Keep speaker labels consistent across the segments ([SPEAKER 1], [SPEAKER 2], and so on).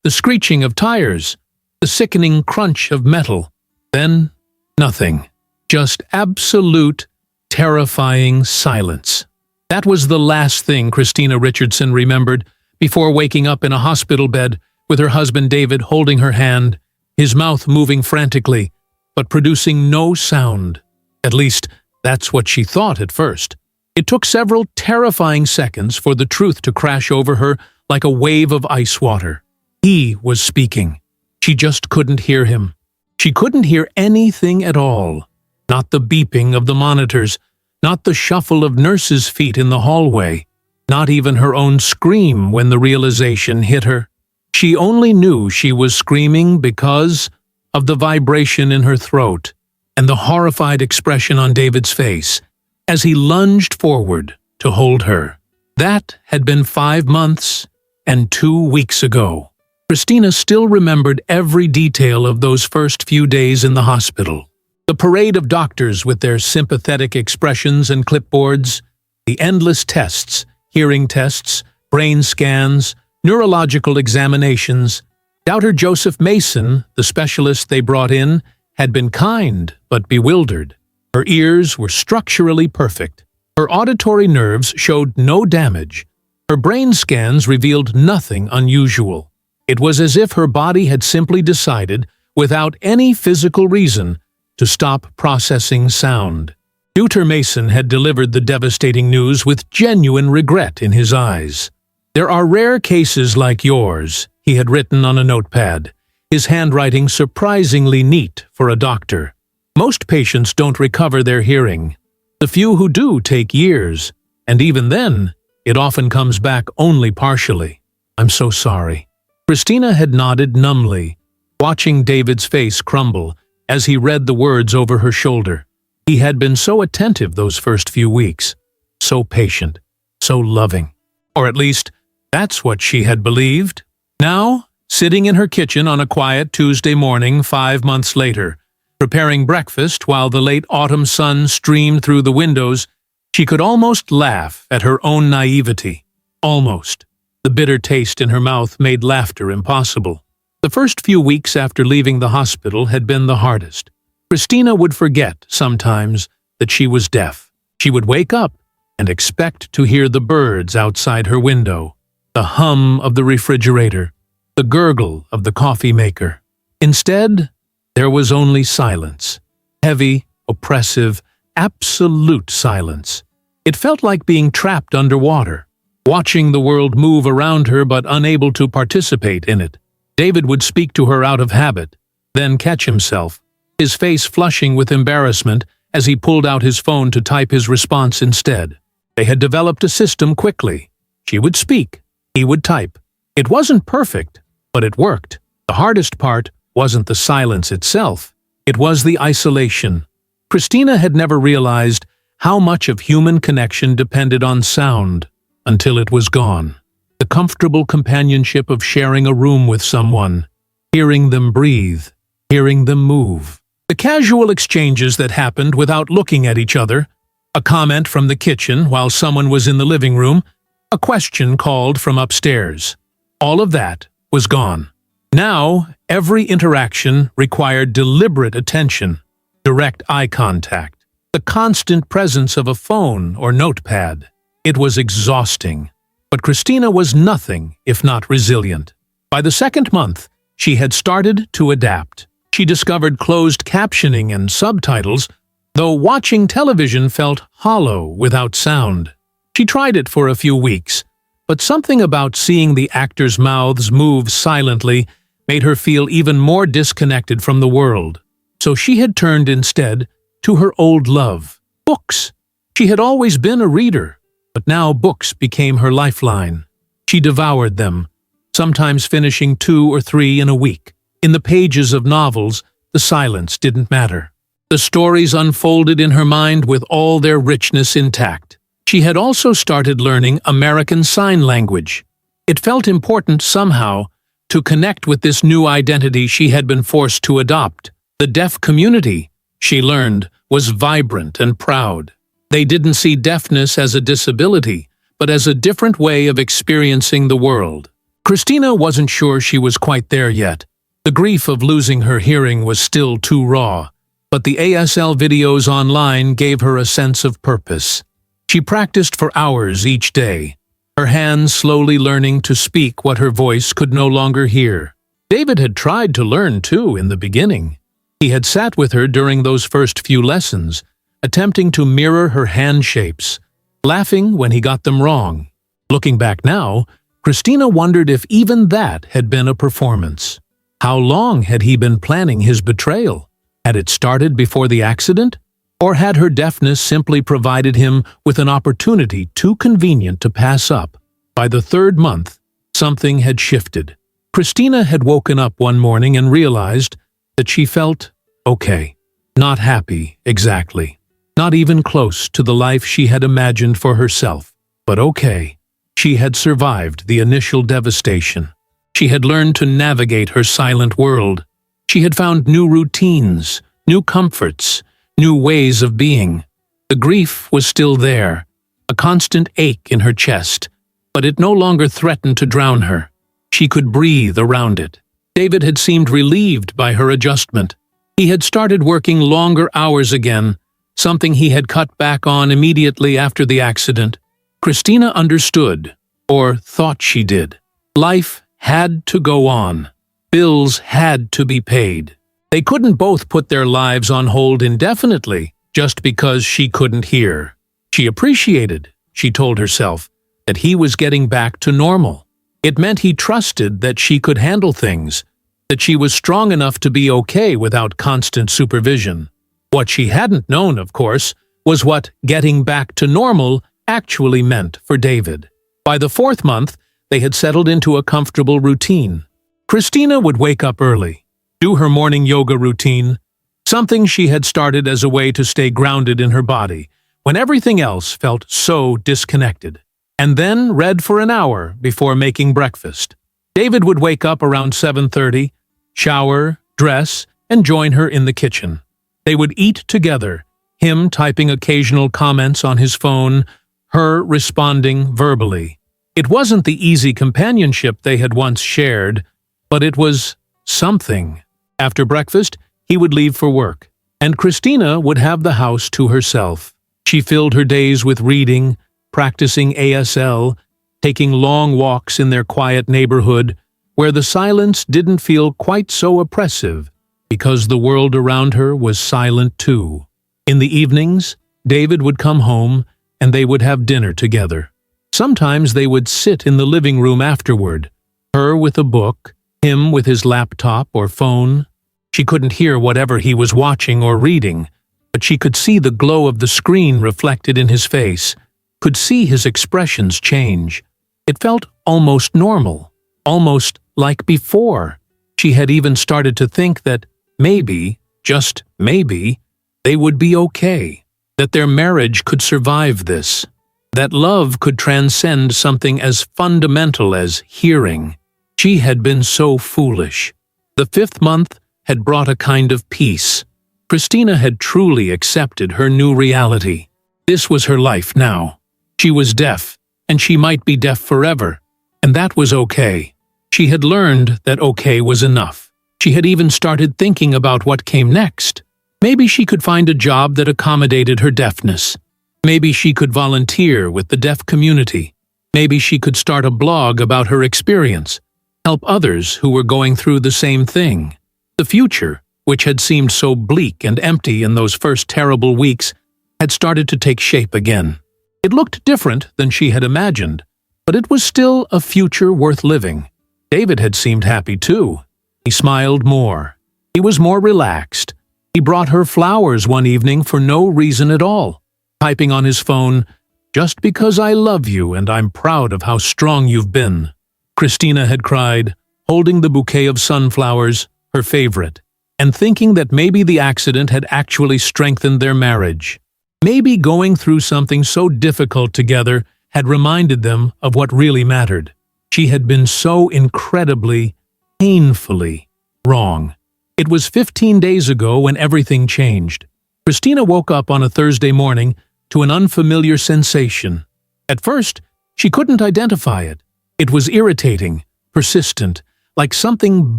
[SPEAKER 1] the screeching of tires, the sickening crunch of metal. Then, nothing. Just absolute, terrifying silence. That was the last thing Christina Richardson remembered before waking up in a hospital bed with her husband David holding her hand, his mouth moving frantically, but producing no sound. At least, that's what she thought at first. It took several terrifying seconds for the truth to crash over her like a wave of ice water. He was speaking. She just couldn't hear him. She couldn't hear anything at all. Not the beeping of the monitors, not the shuffle of nurses' feet in the hallway, not even her own scream when the realization hit her. She only knew she was screaming because of the vibration in her throat and the horrified expression on David's face as he lunged forward to hold her. That had been 5 months and 2 weeks ago. Christina still remembered every detail of those first few days in the hospital. The parade of doctors with their sympathetic expressions and clipboards, the endless tests, hearing tests, brain scans, neurological examinations. Dr. Joseph Mason, the specialist they brought in, had been kind but bewildered. Her ears were structurally perfect. Her auditory nerves showed no damage. Her brain scans revealed nothing unusual. It was as if her body had simply decided, without any physical reason, to stop processing sound. Dr. Mason had delivered the devastating news with genuine regret in his eyes. "There are rare cases like yours," he had written on a notepad, his handwriting surprisingly neat for a doctor. "Most patients don't recover their hearing. The few who do take years, and even then, it often comes back only partially. I'm so sorry." Christina had nodded numbly, watching David's face crumble as he read the words over her shoulder. He had been so attentive those first few weeks, so patient, so loving. Or at least, that's what she had believed. Now, sitting in her kitchen on a quiet Tuesday morning 5 months later, preparing breakfast while the late autumn sun streamed through the windows, she could almost laugh at her own naivety. Almost. The bitter taste in her mouth made laughter impossible. The first few weeks after leaving the hospital had been the hardest. Christina would forget, sometimes, that she was deaf. She would wake up and expect to hear the birds outside her window, the hum of the refrigerator, the gurgle of the coffee maker. Instead, there was only silence. Heavy, oppressive, absolute silence. It felt like being trapped underwater, watching the world move around her but unable to participate in it. David would speak to her out of habit, then catch himself, his face flushing with embarrassment as he pulled out his phone to type his response instead. They had developed a system quickly. She would speak, he would type. It wasn't perfect, but it worked. The hardest part wasn't the silence itself. It was the isolation. Christina had never realized how much of human connection depended on sound until it was gone. The comfortable companionship of sharing a room with someone, hearing them breathe, hearing them move. The casual exchanges that happened without looking at each other, a comment from the kitchen while someone was in the living room, a question called from upstairs. All of that was gone. Now, every interaction required deliberate attention, direct eye contact, the constant presence of a phone or notepad. It was exhausting. But Christina was nothing if not resilient. By the second month, she had started to adapt. She discovered closed captioning and subtitles, though watching television felt hollow without sound. She tried it for a few weeks, but something about seeing the actors' mouths move silently made her feel even more disconnected from the world. So she had turned instead to her old love, books. She had always been a reader, but now books became her lifeline. She devoured them, sometimes finishing 2 or 3 in a week. In the pages of novels, the silence didn't matter. The stories unfolded in her mind with all their richness intact. She had also started learning American Sign Language. It felt important somehow to connect with this new identity she had been forced to adopt. The deaf community, she learned, was vibrant and proud. They didn't see deafness as a disability, but as a different way of experiencing the world. Christina wasn't sure she was quite there yet. The grief of losing her hearing was still too raw, but the ASL videos online gave her a sense of purpose. She practiced for hours each day, her hands slowly learning to speak what her voice could no longer hear. David had tried to learn too in the beginning. He had sat with her during those first few lessons, attempting to mirror her hand shapes, laughing when he got them wrong. Looking back now, Christina wondered if even that had been a performance. How long had he been planning his betrayal? Had it started before the accident? Or had her deafness simply provided him with an opportunity too convenient to pass up? By the third month, something had shifted. Christina had woken up one morning and realized that she felt okay. Not happy, exactly. Not even close to the life she had imagined for herself. But okay. She had survived the initial devastation. She had learned to navigate her silent world. She had found new routines, new comforts, new ways of being. The grief was still there, a constant ache in her chest, but it no longer threatened to drown her. She could breathe around it. David had seemed relieved by her adjustment. He had started working longer hours again, something he had cut back on immediately after the accident. Christina understood, or thought she did. Life had to go on. Bills had to be paid. They couldn't both put their lives on hold indefinitely just because she couldn't hear. She appreciated, she told herself, that he was getting back to normal. It meant he trusted that she could handle things, that she was strong enough to be okay without constant supervision. What she hadn't known, of course, was what getting back to normal actually meant for David. By the fourth month, they had settled into a comfortable routine. Christina would wake up early, do her morning yoga routine, something she had started as a way to stay grounded in her body when everything else felt so disconnected, and then read for an hour before making breakfast. David would wake up around 7:30, shower, dress, and join her in the kitchen. They would eat together, him typing occasional comments on his phone, her responding verbally. It wasn't the easy companionship they had once shared, but it was something. After breakfast, he would leave for work, and Christina would have the house to herself. She filled her days with reading, practicing ASL, taking long walks in their quiet neighborhood, where the silence didn't feel quite so oppressive, because the world around her was silent too. In the evenings, David would come home, and they would have dinner together. Sometimes they would sit in the living room afterward, her with a book, him with his laptop or phone. She couldn't hear whatever he was watching or reading, but she could see the glow of the screen reflected in his face, could see his expressions change. It felt almost normal, almost like before. She had even started to think that maybe, just maybe, they would be okay, that their marriage could survive this, that love could transcend something as fundamental as hearing. She had been so foolish. The fifth month had brought a kind of peace. Christina had truly accepted her new reality. This was her life now. She was deaf, and she might be deaf forever, and that was okay. She had learned that okay was enough. She had even started thinking about what came next. Maybe she could find a job that accommodated her deafness. Maybe she could volunteer with the deaf community. Maybe she could start a blog about her experience, help others who were going through the same thing. The future, which had seemed so bleak and empty in those first terrible weeks, had started to take shape again. It looked different than she had imagined, but it was still a future worth living. David had seemed happy too. He smiled more. He was more relaxed. He brought her flowers one evening for no reason at all, typing on his phone, "Just because I love you and I'm proud of how strong you've been." Christina had cried, holding the bouquet of sunflowers, her favorite, and thinking that maybe the accident had actually strengthened their marriage. Maybe going through something so difficult together had reminded them of what really mattered. She had been so incredibly, painfully wrong. It was 15 days ago when everything changed. Christina woke up on a Thursday morning to an unfamiliar sensation. At first, she couldn't identify it. It was irritating, persistent, like something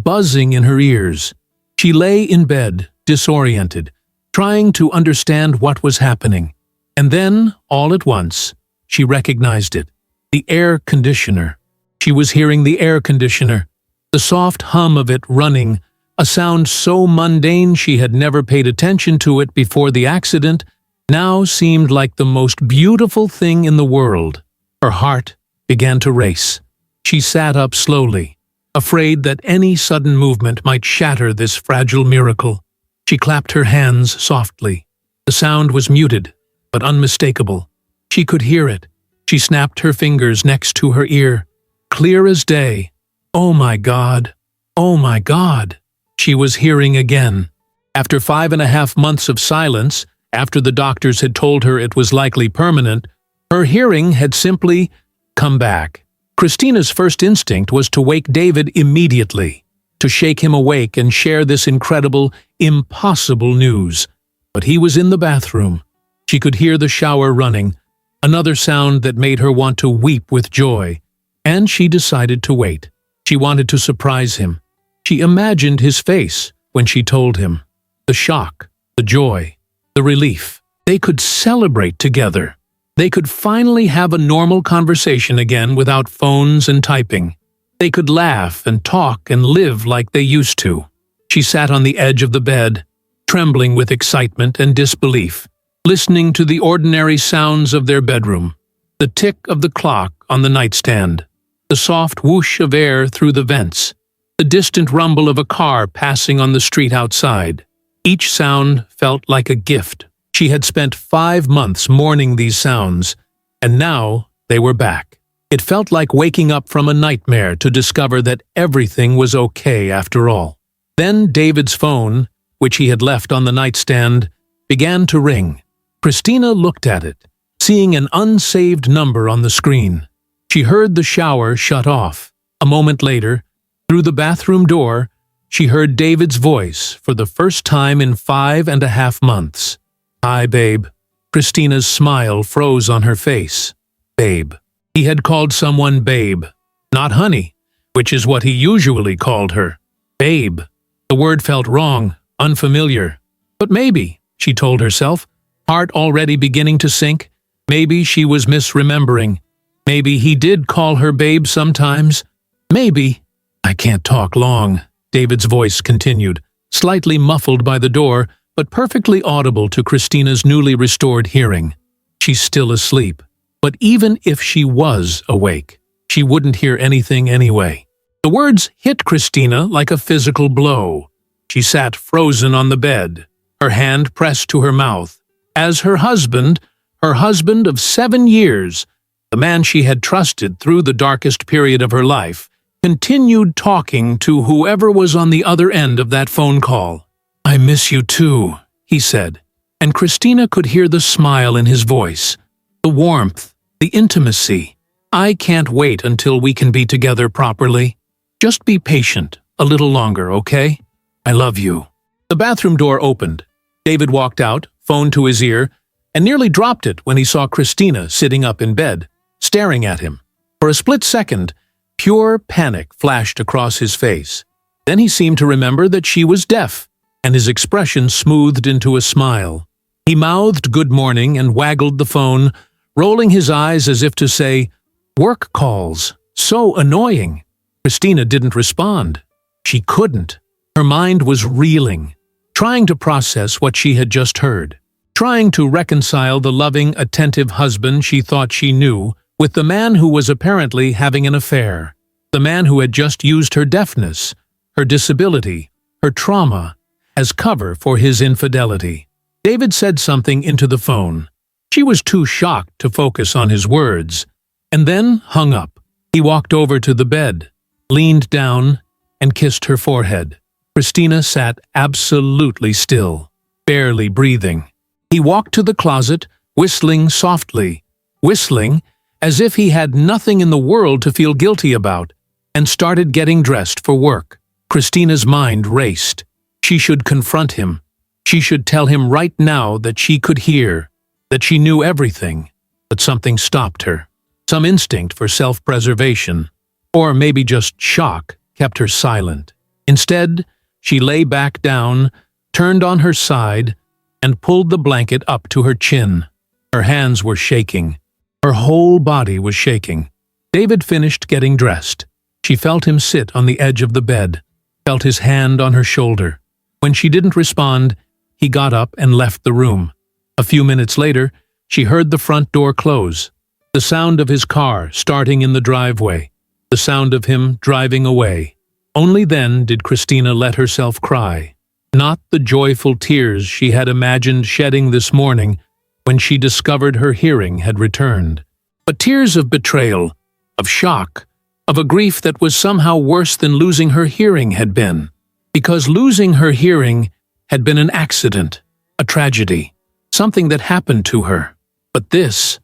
[SPEAKER 1] buzzing in her ears. She lay in bed, disoriented, trying to understand what was happening. And then, all at once, she recognized it. The air conditioner. She was hearing the air conditioner, the soft hum of it running, a sound so mundane she had never paid attention to it before the accident, now seemed like the most beautiful thing in the world. Her heart began to race. She sat up slowly, afraid that any sudden movement might shatter this fragile miracle. She clapped her hands softly. The sound was muted, but unmistakable. She could hear it. She snapped her fingers next to her ear. Clear as day. Oh my God! Oh my God! She was hearing again. After 5.5 months of silence, after the doctors had told her it was likely permanent, her hearing had simply come back. Christina's first instinct was to wake David immediately, to shake him awake and share this incredible, impossible news. But he was in the bathroom. She could hear the shower running, another sound that made her want to weep with joy. And she decided to wait. She wanted to surprise him. She imagined his face when she told him. The shock, the joy, the relief. They could celebrate together. They could finally have a normal conversation again without phones and typing. They could laugh and talk and live like they used to. She sat on the edge of the bed, trembling with excitement and disbelief, listening to the ordinary sounds of their bedroom, the tick of the clock on the nightstand, the soft whoosh of air through the vents, the distant rumble of a car passing on the street outside. Each sound felt like a gift. She had spent 5 months mourning these sounds, and now they were back. It felt like waking up from a nightmare to discover that everything was okay after all. Then David's phone, which he had left on the nightstand, began to ring. Christina looked at it, seeing an unsaved number on the screen. She heard the shower shut off. A moment later, through the bathroom door, she heard David's voice for the first time in 5.5 months. "Hi, babe." Christina's smile froze on her face. Babe. He had called someone babe, not honey, which is what he usually called her. Babe. The word felt wrong, unfamiliar. But maybe, she told herself, heart already beginning to sink, maybe she was misremembering. Maybe he did call her babe sometimes. Maybe. I can't talk long, David's voice continued, slightly muffled by the door, but perfectly audible to Christina's newly restored hearing. She's still asleep. But even if she was awake, she wouldn't hear anything anyway. The words hit Christina like a physical blow. She sat frozen on the bed, her hand pressed to her mouth, as her husband of 7 years, the man she had trusted through the darkest period of her life, continued talking to whoever was on the other end of that phone call. "I miss you too," he said, and Christina could hear the smile in his voice, the warmth, the intimacy. "I can't wait until we can be together properly. Just be patient a little longer, okay? I love you." The bathroom door opened. David walked out, phone to his ear, and nearly dropped it when he saw Christina sitting up in bed, staring at him. For a split second, pure panic flashed across his face. Then he seemed to remember that she was deaf, and his expression smoothed into a smile. He mouthed good morning and waggled the phone, rolling his eyes as if to say, "Work calls, so annoying." Christina didn't respond. She couldn't. Her mind was reeling, trying to process what she had just heard, trying to reconcile the loving, attentive husband she thought she knew with the man who was apparently having an affair, the man who had just used her deafness, her disability, her trauma, as cover for his infidelity. David said something into the phone. She was too shocked to focus on his words, and then hung up. He walked over to the bed, leaned down, and kissed her forehead. Christina sat absolutely still, barely breathing. He walked to the closet, whistling softly, whistling as if he had nothing in the world to feel guilty about, and started getting dressed for work. Christina's mind raced. She should confront him. She should tell him right now that she could hear, that she knew everything, but something stopped her. Some instinct for self-preservation. or maybe just shock, kept her silent. Instead, she lay back down, turned on her side, and pulled the blanket up to her chin. Her hands were shaking. Her whole body was shaking. David finished getting dressed. She felt him sit on the edge of the bed, felt his hand on her shoulder. When she didn't respond, he got up and left the room. A few minutes later, she heard the front door close, the sound of his car starting in the driveway, the sound of him driving away. Only then did Christina let herself cry, not the joyful tears she had imagined shedding this morning when she discovered her hearing had returned, but tears of betrayal, of shock, of a grief that was somehow worse than losing her hearing had been, because losing her hearing had been an accident, a tragedy, something that happened to her. But this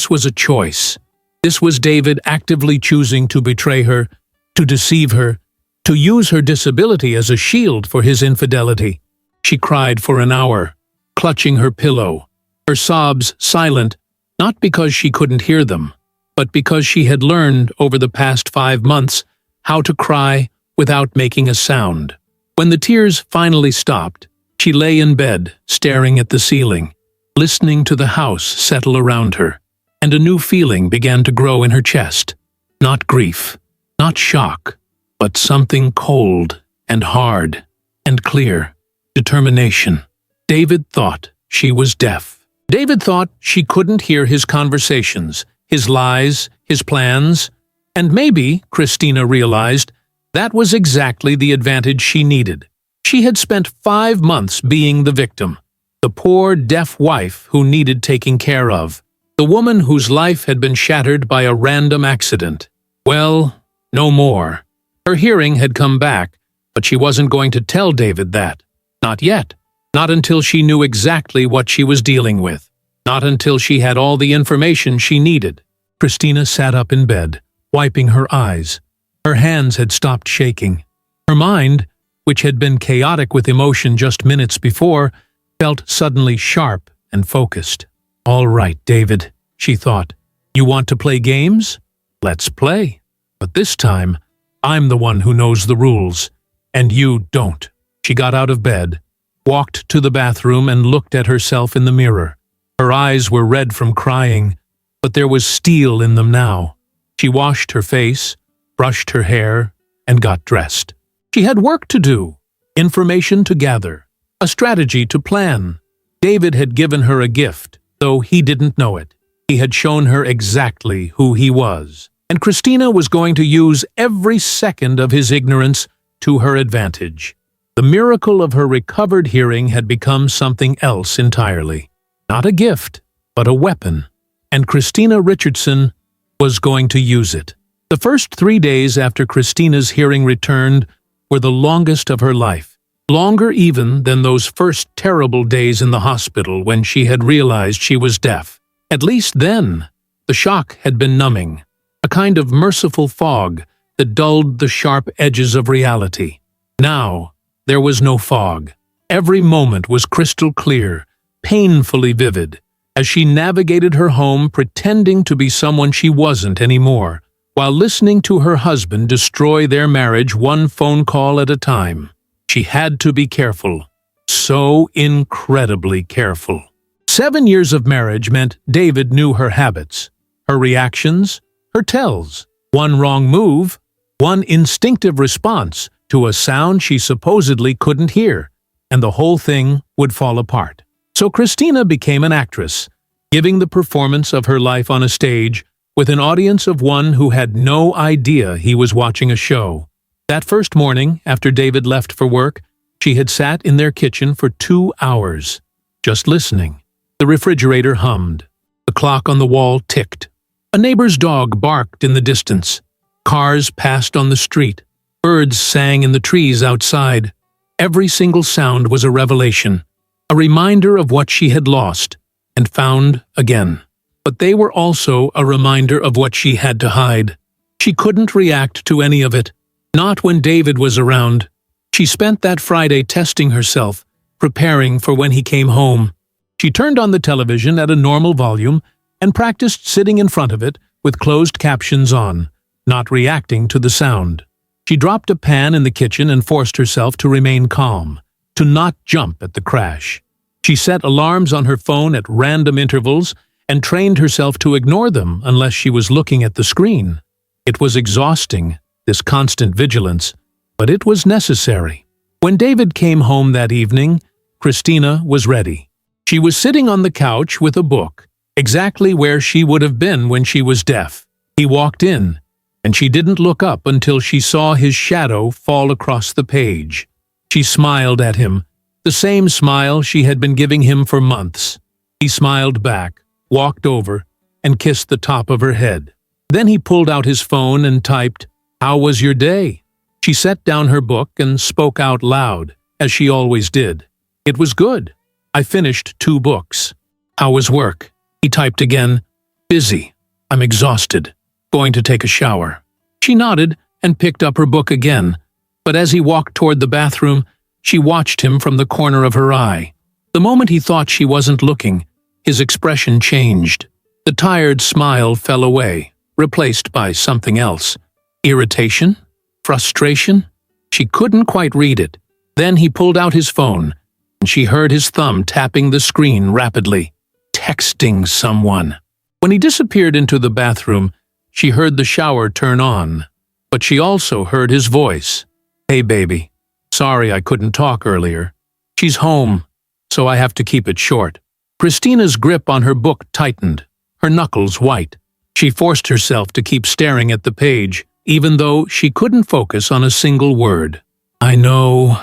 [SPEAKER 1] was a choice. This was David actively choosing to betray her, to deceive her, to use her disability as a shield for his infidelity. She cried for an hour, clutching her pillow, her sobs silent, not because she couldn't hear them, but because she had learned over the past 5 months how to cry without making a sound. When the tears finally stopped, she lay in bed, staring at the ceiling, listening to the house settle around her, and a new feeling began to grow in her chest. Not grief, not shock, but something cold and hard and clear. Determination. David thought she was deaf. David thought she couldn't hear his conversations, his lies, his plans, and maybe, Christina realized, that was exactly the advantage she needed. She had spent 5 months being the victim, the poor deaf wife who needed taking care of, the woman whose life had been shattered by a random accident. Well, no more. Her hearing had come back, but she wasn't going to tell David that. Not yet. Not until she knew exactly what she was dealing with. Not until she had all the information she needed. Christina sat up in bed, wiping her eyes. Her hands had stopped shaking. Her mind, which had been chaotic with emotion just minutes before, felt suddenly sharp and focused. "All right, David," she thought. "You want to play games? Let's play. But this time, I'm the one who knows the rules, and you don't." She got out of bed, walked to the bathroom and looked at herself in the mirror. Her eyes were red from crying, but there was steel in them now. She washed her face, brushed her hair, and got dressed. She had work to do, information to gather, a strategy to plan. David had given her a gift, though he didn't know it. He had shown her exactly who he was, and Christina was going to use every second of his ignorance to her advantage. The miracle of her recovered hearing had become something else entirely. Not a gift, but a weapon. And Christina Richardson was going to use it. The first 3 days after Christina's hearing returned were the longest of her life, longer even than those first terrible days in the hospital when she had realized she was deaf. At least then, the shock had been numbing, a kind of merciful fog that dulled the sharp edges of reality. Now, there was no fog. Every moment was crystal clear, painfully vivid, as she navigated her home pretending to be someone she wasn't anymore, while listening to her husband destroy their marriage one phone call at a time. She had to be careful, so incredibly careful. 7 years of marriage meant David knew her habits, her reactions, her tells. One wrong move, one instinctive response to a sound she supposedly couldn't hear, and the whole thing would fall apart. So Christina became an actress, giving the performance of her life on a stage with an audience of one who had no idea he was watching a show. That first morning, after David left for work, she had sat in their kitchen for 2 hours, just listening. The refrigerator hummed. The clock on the wall ticked. A neighbor's dog barked in the distance. Cars passed on the street. Birds sang in the trees outside. Every single sound was a revelation, a reminder of what she had lost and found again. But they were also a reminder of what she had to hide. She couldn't react to any of it, not when David was around. She spent that Friday testing herself, preparing for when he came home. She turned on the television at a normal volume and practiced sitting in front of it with closed captions on, not reacting to the sound. She dropped a pan in the kitchen and forced herself to remain calm, to not jump at the crash. She set alarms on her phone at random intervals and trained herself to ignore them unless she was looking at the screen. It was exhausting, this constant vigilance, but it was necessary. When David came home that evening, Christina was ready. She was sitting on the couch with a book, exactly where she would have been when she was deaf. He walked in, and she didn't look up until she saw his shadow fall across the page. She smiled at him, the same smile she had been giving him for months. He smiled back, walked over, and kissed the top of her head. Then he pulled out his phone and typed, "How was your day?" She set down her book and spoke out loud, as she always did. "It was good. I finished 2 books." "How was work?" He typed again, "Busy. I'm exhausted. Going to take a shower." She nodded and picked up her book again, but as he walked toward the bathroom, she watched him from the corner of her eye. The moment he thought she wasn't looking, his expression changed. The tired smile fell away, replaced by something else. Irritation? Frustration? She couldn't quite read it. Then he pulled out his phone, and she heard his thumb tapping the screen rapidly. Texting someone. When he disappeared into the bathroom, she heard the shower turn on, but she also heard his voice. "Hey, baby. Sorry I couldn't talk earlier. She's home, so I have to keep it short." Christina's grip on her book tightened, her knuckles white. She forced herself to keep staring at the page, even though she couldn't focus on a single word. I know,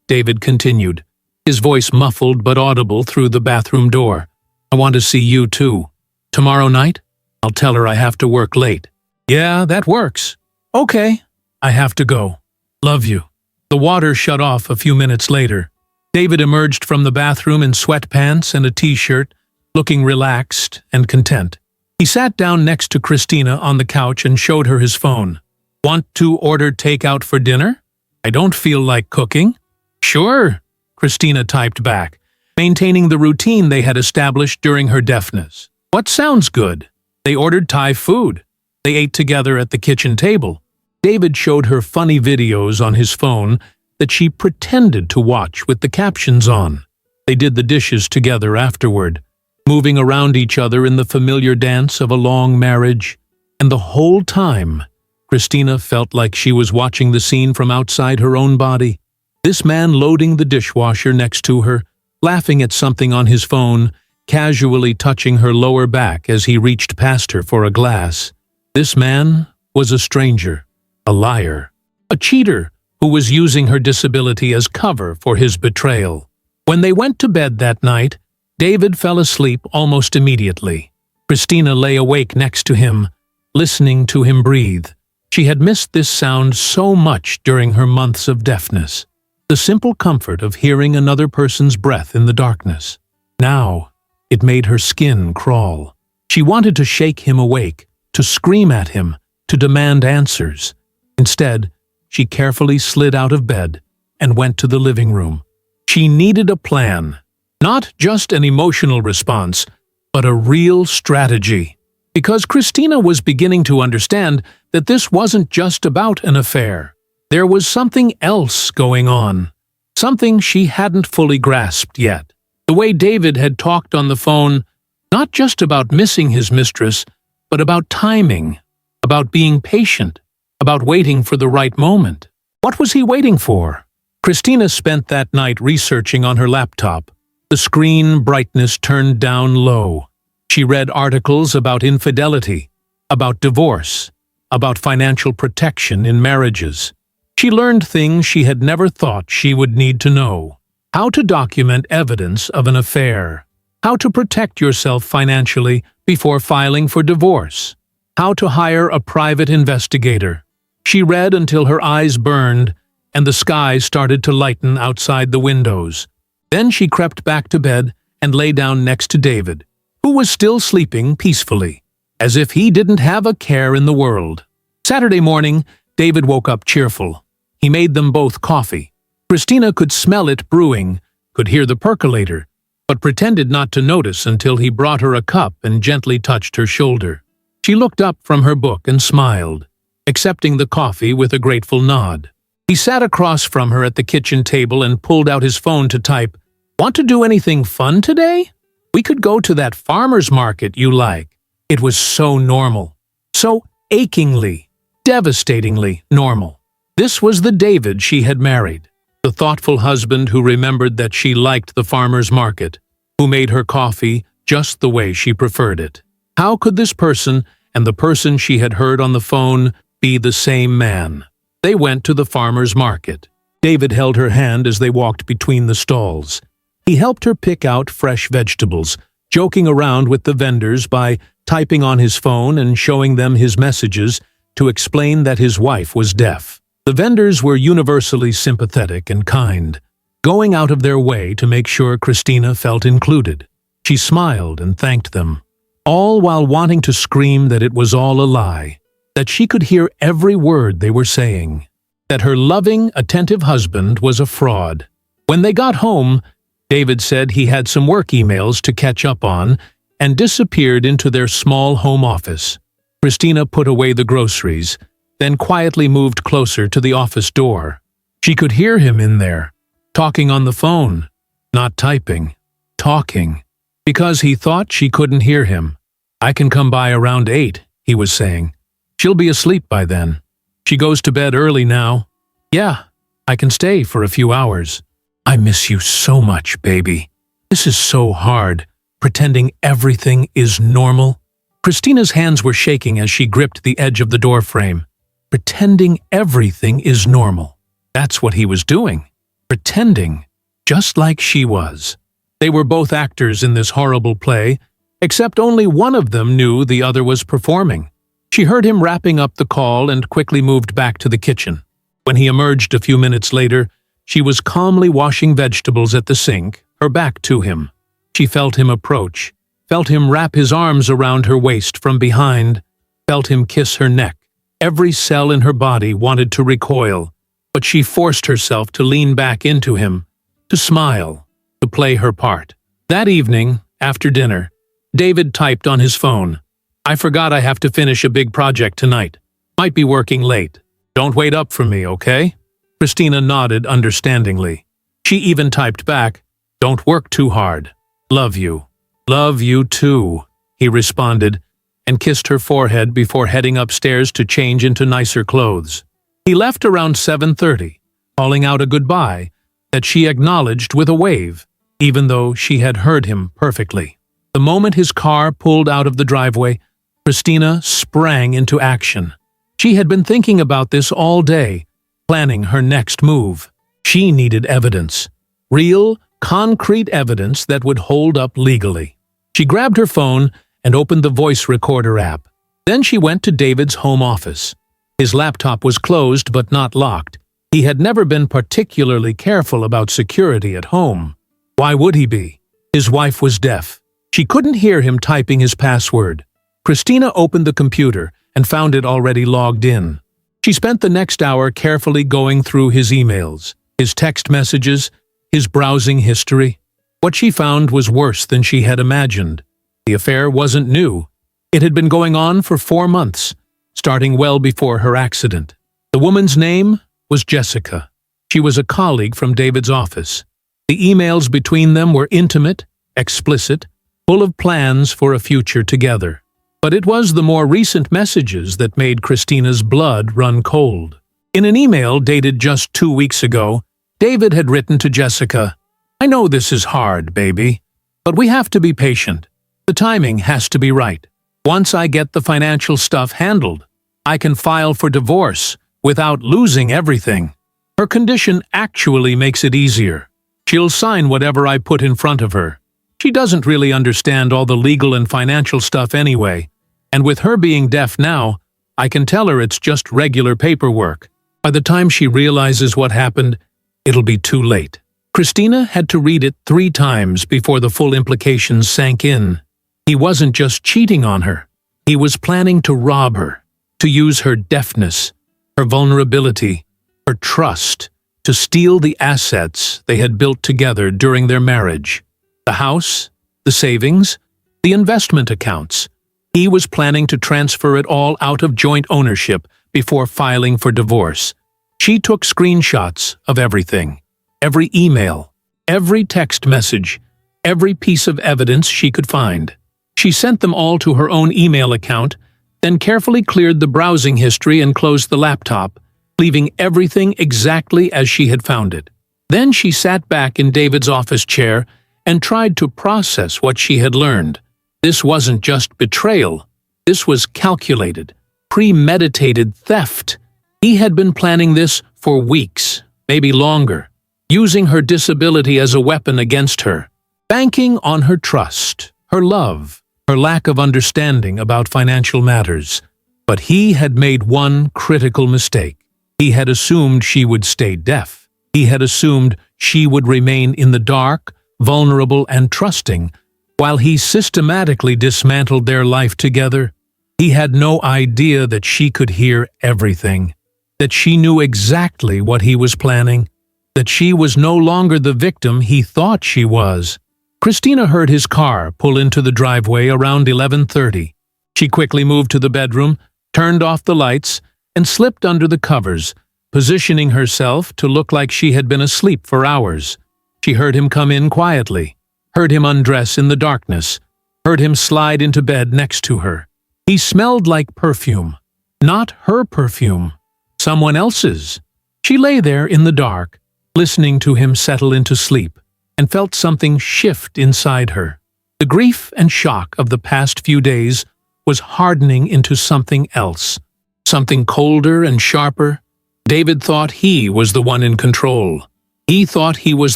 [SPEAKER 1] David continued, his voice muffled but audible through the bathroom door. "I want to see you too. Tomorrow night? I'll tell her I have to work late." "Yeah, that works." "Okay. I have to go. Love you." The water shut off a few minutes later. David emerged from the bathroom in sweatpants and a t-shirt, looking relaxed and content. He sat down next to Christina on the couch and showed her his phone. "Want to order takeout for dinner? I don't feel like cooking." "Sure," Christina typed back, maintaining the routine they had established during her deafness. "What sounds good?" They ordered Thai food. They ate together at the kitchen table. David showed her funny videos on his phone that she pretended to watch with the captions on. They did the dishes together afterward, moving around each other in the familiar dance of a long marriage. And the whole time, Christina felt like she was watching the scene from outside her own body. This man loading the dishwasher next to her, laughing at something on his phone, casually touching her lower back as he reached past her for a glass. This man was a stranger, a liar, a cheater who was using her disability as cover for his betrayal. When they went to bed that night, David fell asleep almost immediately. Christina lay awake next to him, listening to him breathe. She had missed this sound so much during her months of deafness. The simple comfort of hearing another person's breath in the darkness. Now, it made her skin crawl. She wanted to shake him awake, to scream at him, to demand answers. Instead, she carefully slid out of bed and went to the living room. She needed a plan, not just an emotional response, but a real strategy. Because Christina was beginning to understand that this wasn't just about an affair. There was something else going on, something she hadn't fully grasped yet. The way David had talked on the phone, not just about missing his mistress, but about timing, about being patient, about waiting for the right moment. What was he waiting for? Christina spent that night researching on her laptop. The screen brightness turned down low. She read articles about infidelity, about divorce, about financial protection in marriages. She learned things she had never thought she would need to know. How to document evidence of an affair. How to protect yourself financially before filing for divorce. How to hire a private investigator. She read until her eyes burned and the sky started to lighten outside the windows. Then she crept back to bed and lay down next to David, who was still sleeping peacefully, as if he didn't have a care in the world. Saturday morning, David woke up cheerful. He made them both coffee. Christina could smell it brewing, could hear the percolator, but pretended not to notice until he brought her a cup and gently touched her shoulder. She looked up from her book and smiled, accepting the coffee with a grateful nod. He sat across from her at the kitchen table and pulled out his phone to type, "Want to do anything fun today? We could go to that farmer's market you like." It was so normal, so achingly, devastatingly normal. This was the David she had married, the thoughtful husband who remembered that she liked the farmer's market, who made her coffee just the way she preferred it. How could this person and the person she had heard on the phone be the same man? They went to the farmer's market. David held her hand as they walked between the stalls. He helped her pick out fresh vegetables, joking around with the vendors by typing on his phone and showing them his messages to explain that his wife was deaf. The vendors were universally sympathetic and kind, going out of their way to make sure Christina felt included. She smiled and thanked them, all while wanting to scream that it was all a lie, that she could hear every word they were saying, that her loving, attentive husband was a fraud. When they got home, David said he had some work emails to catch up on and disappeared into their small home office. Christina put away the groceries, then quietly moved closer to the office door. She could hear him in there, talking on the phone, not typing, talking, because he thought she couldn't hear him. "I can come by around 8, he was saying. "She'll be asleep by then. She goes to bed early now. Yeah, I can stay for a few hours. I miss you so much, baby. This is so hard, pretending everything is normal." Christina's hands were shaking as she gripped the edge of the doorframe. Pretending everything is normal. That's what he was doing. Pretending, just like she was. They were both actors in this horrible play, except only one of them knew the other was performing. She heard him wrapping up the call and quickly moved back to the kitchen. When he emerged a few minutes later, she was calmly washing vegetables at the sink, her back to him. She felt him approach, felt him wrap his arms around her waist from behind, felt him kiss her neck. Every cell in her body wanted to recoil, but she forced herself to lean back into him, to smile, to play her part. That evening, after dinner, David typed on his phone, "I forgot I have to finish a big project tonight. Might be working late. Don't wait up for me, okay?" Christina nodded understandingly. She even typed back, "Don't work too hard. Love you." "Love you too," he responded, and kissed her forehead before heading upstairs to change into nicer clothes. He left around 7:30, calling out a goodbye that she acknowledged with a wave, even though she had heard him perfectly. The moment his car pulled out of the driveway, Christina sprang into action. She had been thinking about this all day, planning her next move. She needed evidence. Real, concrete evidence that would hold up legally. She grabbed her phone and opened the voice recorder app. Then she went to David's home office. His laptop was closed but not locked. He had never been particularly careful about security at home. Why would he be? His wife was deaf. She couldn't hear him typing his password. Christina opened the computer and found it already logged in. She spent the next hour carefully going through his emails, his text messages, his browsing history. What she found was worse than she had imagined. The affair wasn't new. It had been going on for 4 months, starting well before her accident. The woman's name was Jessica. She was a colleague from David's office. The emails between them were intimate, explicit, full of plans for a future together. But it was the more recent messages that made Christina's blood run cold. In an email dated just 2 weeks ago, David had written to Jessica, "I know this is hard, baby, but we have to be patient. The timing has to be right. Once I get the financial stuff handled, I can file for divorce without losing everything. Her condition actually makes it easier. She'll sign whatever I put in front of her. She doesn't really understand all the legal and financial stuff anyway, and with her being deaf now, I can tell her it's just regular paperwork. By the time she realizes what happened, it'll be too late." Christina had to read it 3 times before the full implications sank in. He wasn't just cheating on her. He was planning to rob her, to use her deafness, her vulnerability, her trust, to steal the assets they had built together during their marriage. The house, the savings, the investment accounts. He was planning to transfer it all out of joint ownership before filing for divorce. She took screenshots of everything, every email, every text message, every piece of evidence she could find. She sent them all to her own email account, then carefully cleared the browsing history and closed the laptop, leaving everything exactly as she had found it. Then she sat back in David's office chair and tried to process what she had learned. This wasn't just betrayal. This was calculated, premeditated theft. He had been planning this for weeks, maybe longer, using her disability as a weapon against her, banking on her trust, her love, her lack of understanding about financial matters. But he had made one critical mistake. He had assumed she would stay deaf. He had assumed she would remain in the dark, vulnerable and trusting, while he systematically dismantled their life together. He had no idea that she could hear everything, that she knew exactly what he was planning, that she was no longer the victim he thought she was. Christina heard his car pull into the driveway around 11:30. She quickly moved to the bedroom, turned off the lights, and slipped under the covers, positioning herself to look like she had been asleep for hours. She heard him come in quietly, heard him undress in the darkness, heard him slide into bed next to her. He smelled like perfume. Not her perfume. Someone else's. She lay there in the dark, listening to him settle into sleep, and felt something shift inside her. The grief and shock of the past few days was hardening into something else, something colder and sharper. David thought he was the one in control. He thought he was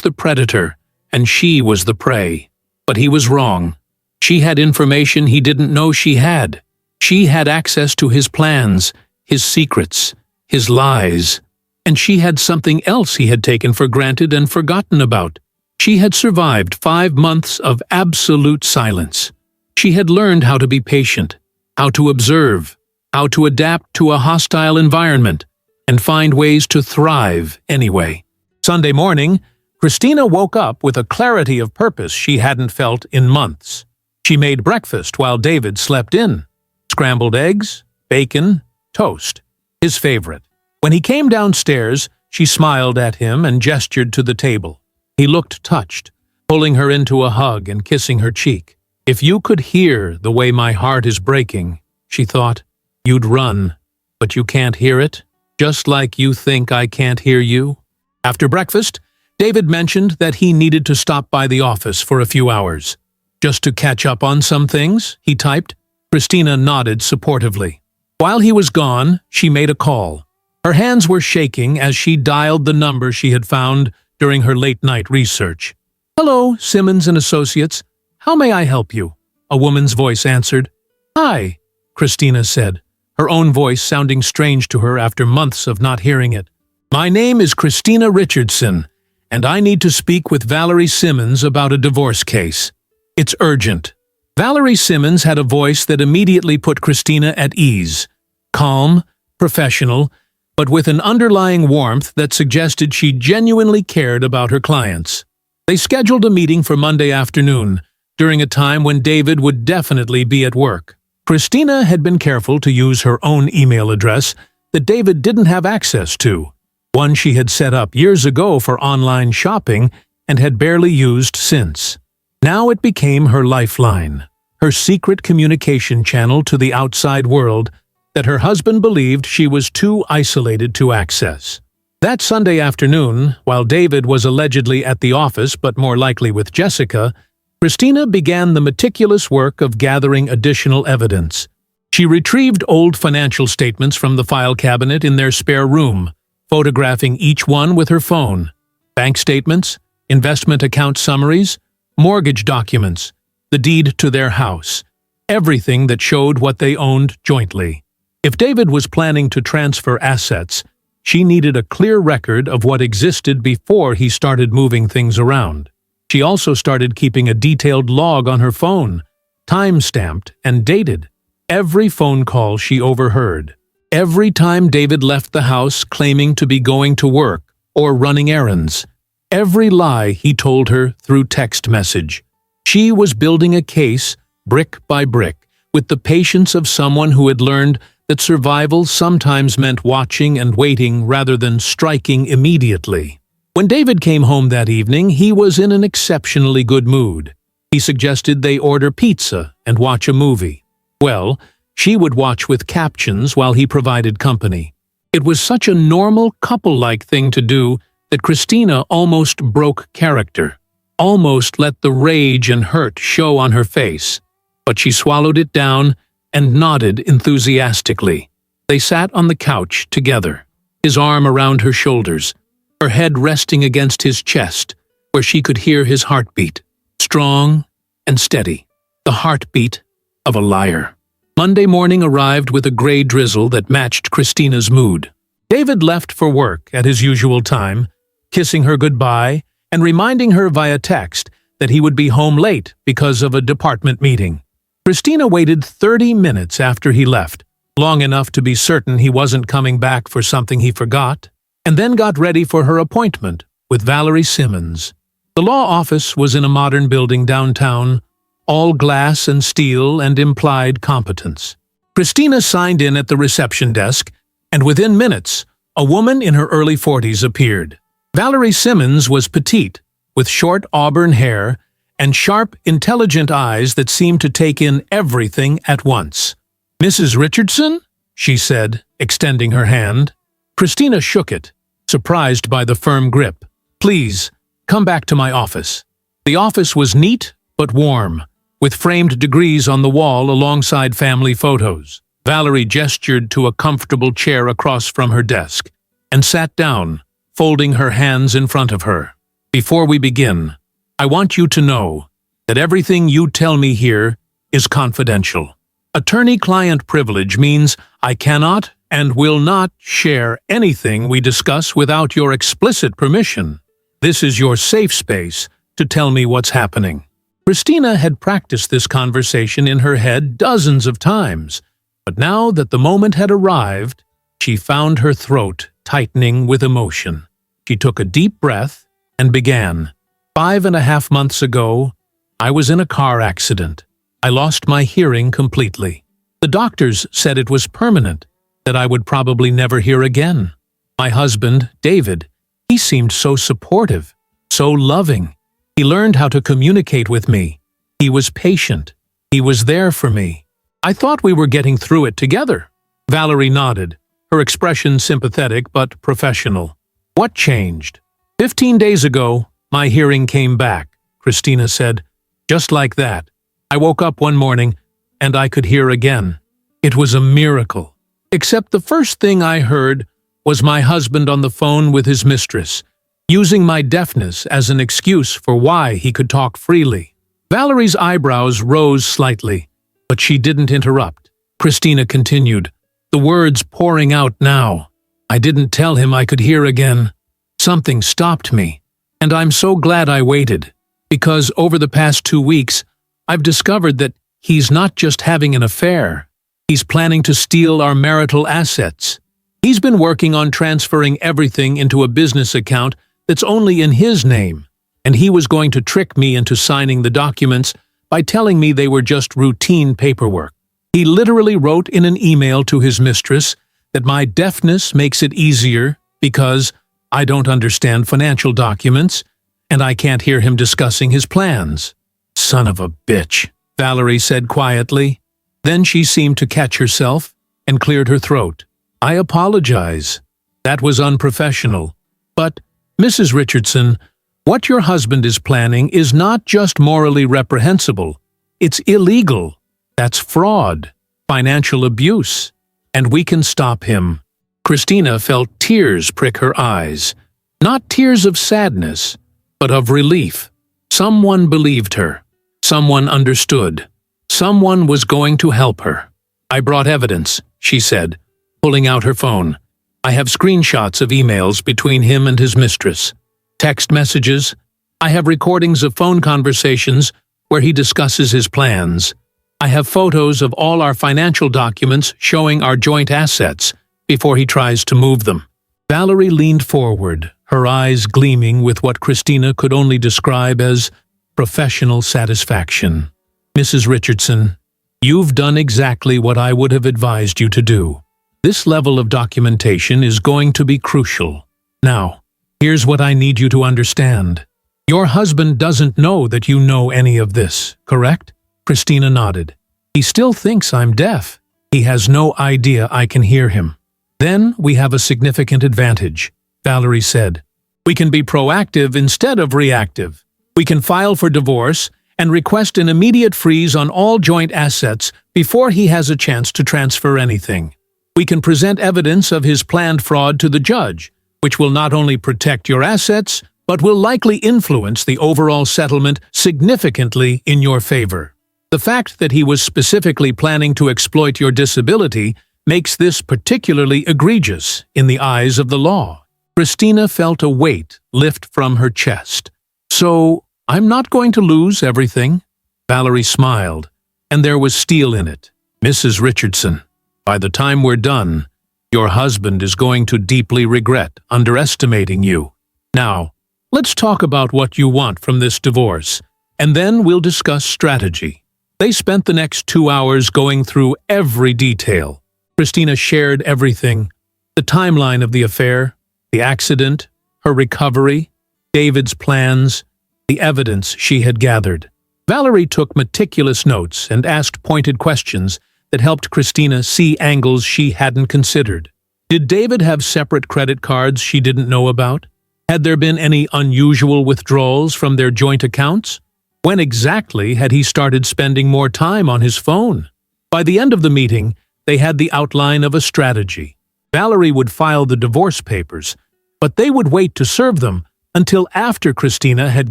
[SPEAKER 1] the predator, and she was the prey. But he was wrong. She had information he didn't know she had. She had access to his plans, his secrets, his lies. And she had something else he had taken for granted and forgotten about. She had survived 5 months of absolute silence. She had learned how to be patient, how to observe, how to adapt to a hostile environment, and find ways to thrive anyway. Sunday morning, Christina woke up with a clarity of purpose she hadn't felt in months. She made breakfast while David slept in. Scrambled eggs, bacon, toast, his favorite. When he came downstairs, she smiled at him and gestured to the table. He looked touched, pulling her into a hug and kissing her cheek. If you could hear the way my heart is breaking, she thought, you'd run, but you can't hear it, just like you think I can't hear you. After breakfast, David mentioned that he needed to stop by the office for a few hours. Just to catch up on some things, he typed. Christina nodded supportively. While he was gone, she made a call. Her hands were shaking as she dialed the number she had found during her late-night research. "Hello, Simmons & Associates. How may I help you?" A woman's voice answered. "Hi," Christina said, her own voice sounding strange to her after months of not hearing it. "My name is Christina Richardson, and I need to speak with Valerie Simmons about a divorce case. It's urgent." Valerie Simmons had a voice that immediately put Christina at ease. Calm, professional, but with an underlying warmth that suggested she genuinely cared about her clients. They scheduled a meeting for Monday afternoon, during a time when David would definitely be at work. Christina had been careful to use her own email address that David didn't have access to, one she had set up years ago for online shopping and had barely used since. Now it became her lifeline, her secret communication channel to the outside world that her husband believed she was too isolated to access. That Sunday afternoon, while David was allegedly at the office but more likely with Jessica, Christina began the meticulous work of gathering additional evidence. She retrieved old financial statements from the file cabinet in their spare room, photographing each one with her phone. Bank statements, investment account summaries, mortgage documents, the deed to their house, everything that showed what they owned jointly. If David was planning to transfer assets, she needed a clear record of what existed before he started moving things around. She also started keeping a detailed log on her phone, time-stamped and dated. Every phone call she overheard. Every time David left the house claiming to be going to work or running errands. Every lie he told her through text message. She was building a case, brick by brick, with the patience of someone who had learned that survival sometimes meant watching and waiting rather than striking immediately. When David came home that evening, he was in an exceptionally good mood. He suggested they order pizza and watch a movie. Well, she would watch with captions while he provided company. It was such a normal, couple-like thing to do that Christina almost broke character, almost let the rage and hurt show on her face. But she swallowed it down and nodded enthusiastically. They sat on the couch together, his arm around her shoulders, her head resting against his chest, where she could hear his heartbeat, strong and steady, the heartbeat of a liar. Monday morning arrived with a gray drizzle that matched Christina's mood. David left for work at his usual time, kissing her goodbye and reminding her via text that he would be home late because of a department meeting. Christina waited 30 minutes after he left, long enough to be certain he wasn't coming back for something he forgot, and then got ready for her appointment with Valerie Simmons. The law office was in a modern building downtown, all glass and steel and implied competence. Christina signed in at the reception desk, and within minutes, a woman in her early 40s appeared. Valerie Simmons was petite, with short auburn hair and sharp, intelligent eyes that seemed to take in everything at once. "Mrs. Richardson?" she said, extending her hand. Christina shook it, surprised by the firm grip. "Please, come back to my office." The office was neat but warm, with framed degrees on the wall alongside family photos. Valerie gestured to a comfortable chair across from her desk and sat down, folding her hands in front of her. "Before we begin, I want you to know that everything you tell me here is confidential. Attorney-client privilege means I cannot and will not share anything we discuss without your explicit permission. This is your safe space to tell me what's happening." Christina had practiced this conversation in her head dozens of times, but now that the moment had arrived, she found her throat tightening with emotion. She took a deep breath and began. 5.5 months ago, I was in a car accident. I lost my hearing completely. The doctors said it was permanent, that I would probably never hear again. My husband, David, he seemed so supportive, so loving. He learned how to communicate with me. He was patient. He was there for me. I thought we were getting through it together. Valerie nodded, her expression sympathetic but professional. "What changed?" 15 days ago, my hearing came back, Christina said. Just like that. I woke up one morning and I could hear again. It was a miracle. Except the first thing I heard was my husband on the phone with his mistress, using my deafness as an excuse for why he could talk freely. Valerie's eyebrows rose slightly, but she didn't interrupt. Christina continued, the words pouring out now. I didn't tell him I could hear again. Something stopped me, and I'm so glad I waited, because over the past 2 weeks, I've discovered that he's not just having an affair. He's planning to steal our marital assets. He's been working on transferring everything into a business account that's only in his name, and he was going to trick me into signing the documents by telling me they were just routine paperwork. He literally wrote in an email to his mistress that my deafness makes it easier because I don't understand financial documents and I can't hear him discussing his plans. Son of a bitch, Valerie said quietly. Then she seemed to catch herself and cleared her throat. I apologize. That was unprofessional. But, Mrs. Richardson, what your husband is planning is not just morally reprehensible. It's illegal. That's fraud, financial abuse, and we can stop him. Christina felt tears prick her eyes. Not tears of sadness, but of relief. Someone believed her. Someone understood. Someone was going to help her. I brought evidence, she said, pulling out her phone. I have screenshots of emails between him and his mistress. Text messages. I have recordings of phone conversations where he discusses his plans. I have photos of all our financial documents showing our joint assets before he tries to move them. Valerie leaned forward, her eyes gleaming with what Christina could only describe as professional satisfaction. Mrs. Richardson, You've done exactly what I would have advised you to do. This level of documentation is going to be crucial. Now, here's what I need you to understand. Your husband doesn't know that you know any of this, correct? Christina nodded. He still thinks I'm deaf. He has no idea I can hear him. Then we have a significant advantage, Valerie said. We can be proactive instead of reactive. We can file for divorce and request an immediate freeze on all joint assets before he has a chance to transfer anything. We can present evidence of his planned fraud to the judge, which will not only protect your assets, but will likely influence the overall settlement significantly in your favor. The fact that he was specifically planning to exploit your disability makes this particularly egregious in the eyes of the law. Christina felt a weight lift from her chest. So, I'm not going to lose everything? Valerie smiled, and there was steel in it. Mrs. Richardson, by the time we're done, your husband is going to deeply regret underestimating you. Now, let's talk about what you want from this divorce, and then we'll discuss strategy. They spent the next 2 hours going through every detail. Christina shared everything: the timeline of the affair, the accident, her recovery, David's plans, the evidence she had gathered. Valerie took meticulous notes and asked pointed questions that helped Christina see angles she hadn't considered. Did David have separate credit cards she didn't know about? Had there been any unusual withdrawals from their joint accounts? When exactly had he started spending more time on his phone? By the end of the meeting, they had the outline of a strategy. Valerie would file the divorce papers, but they would wait to serve them until after Christina had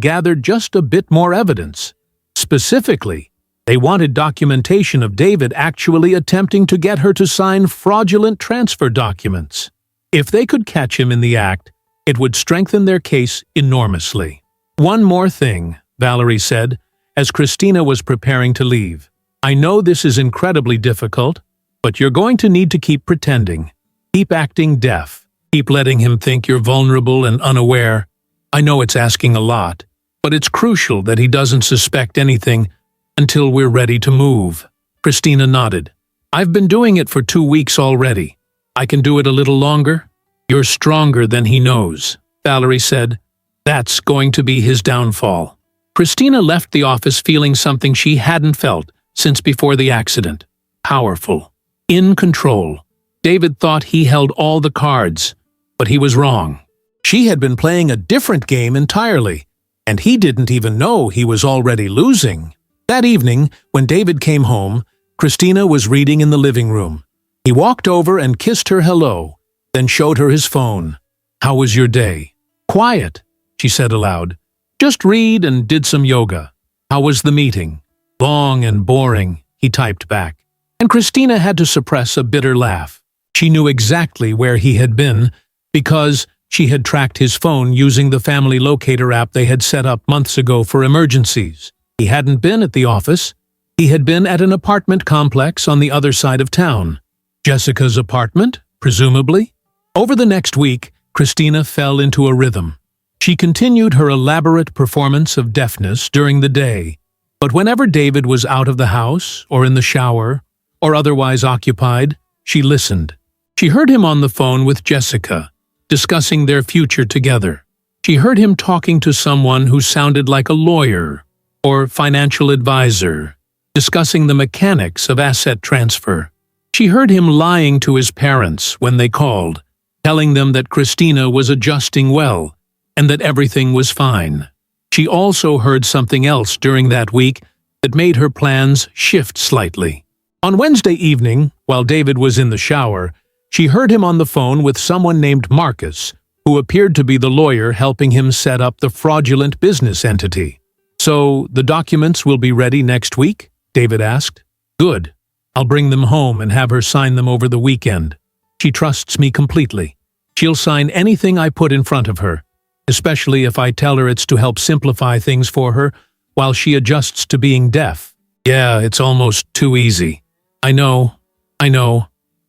[SPEAKER 1] gathered just a bit more evidence. Specifically, they wanted documentation of David actually attempting to get her to sign fraudulent transfer documents. If they could catch him in the act, it would strengthen their case enormously. One more thing, Valerie said, as Christina was preparing to leave. I know this is incredibly difficult, but you're going to need to keep pretending. Keep acting deaf. Keep letting him think you're vulnerable and unaware. I know it's asking a lot, but it's crucial that he doesn't suspect anything until we're ready to move. Christina nodded. I've been doing it for 2 weeks already. I can do it a little longer. You're stronger than he knows, Valerie said. That's going to be his downfall. Christina left the office feeling something she hadn't felt since before the accident. Powerful. In control. David thought he held all the cards, but he was wrong. She had been playing a different game entirely, and he didn't even know he was already losing. That evening, when David came home, Christina was reading in the living room. He walked over and kissed her hello, then showed her his phone. How was your day? Quiet, she said aloud. Just read and did some yoga. How was the meeting? Long and boring, he typed back. And Christina had to suppress a bitter laugh. She knew exactly where he had been because she had tracked his phone using the family locator app they had set up months ago for emergencies. He hadn't been at the office. He had been at an apartment complex on the other side of town. Jessica's apartment, presumably. Over the next week, Christina fell into a rhythm. She continued her elaborate performance of deafness during the day, but whenever David was out of the house or in the shower or otherwise occupied, she listened. She heard him on the phone with Jessica, discussing their future together. She heard him talking to someone who sounded like a lawyer or financial advisor, discussing the mechanics of asset transfer. She heard him lying to his parents when they called, telling them that Christina was adjusting well and that everything was fine. She also heard something else during that week that made her plans shift slightly. On Wednesday evening, while David was in the shower, she heard him on the phone with someone named Marcus, who appeared to be the lawyer helping him set up the fraudulent business entity. So, the documents will be ready next week? David asked. Good. I'll bring them home and have her sign them over the weekend. She trusts me completely. She'll sign anything I put in front of her, especially if I tell her it's to help simplify things for her while she adjusts to being deaf. Yeah, it's almost too easy. I know.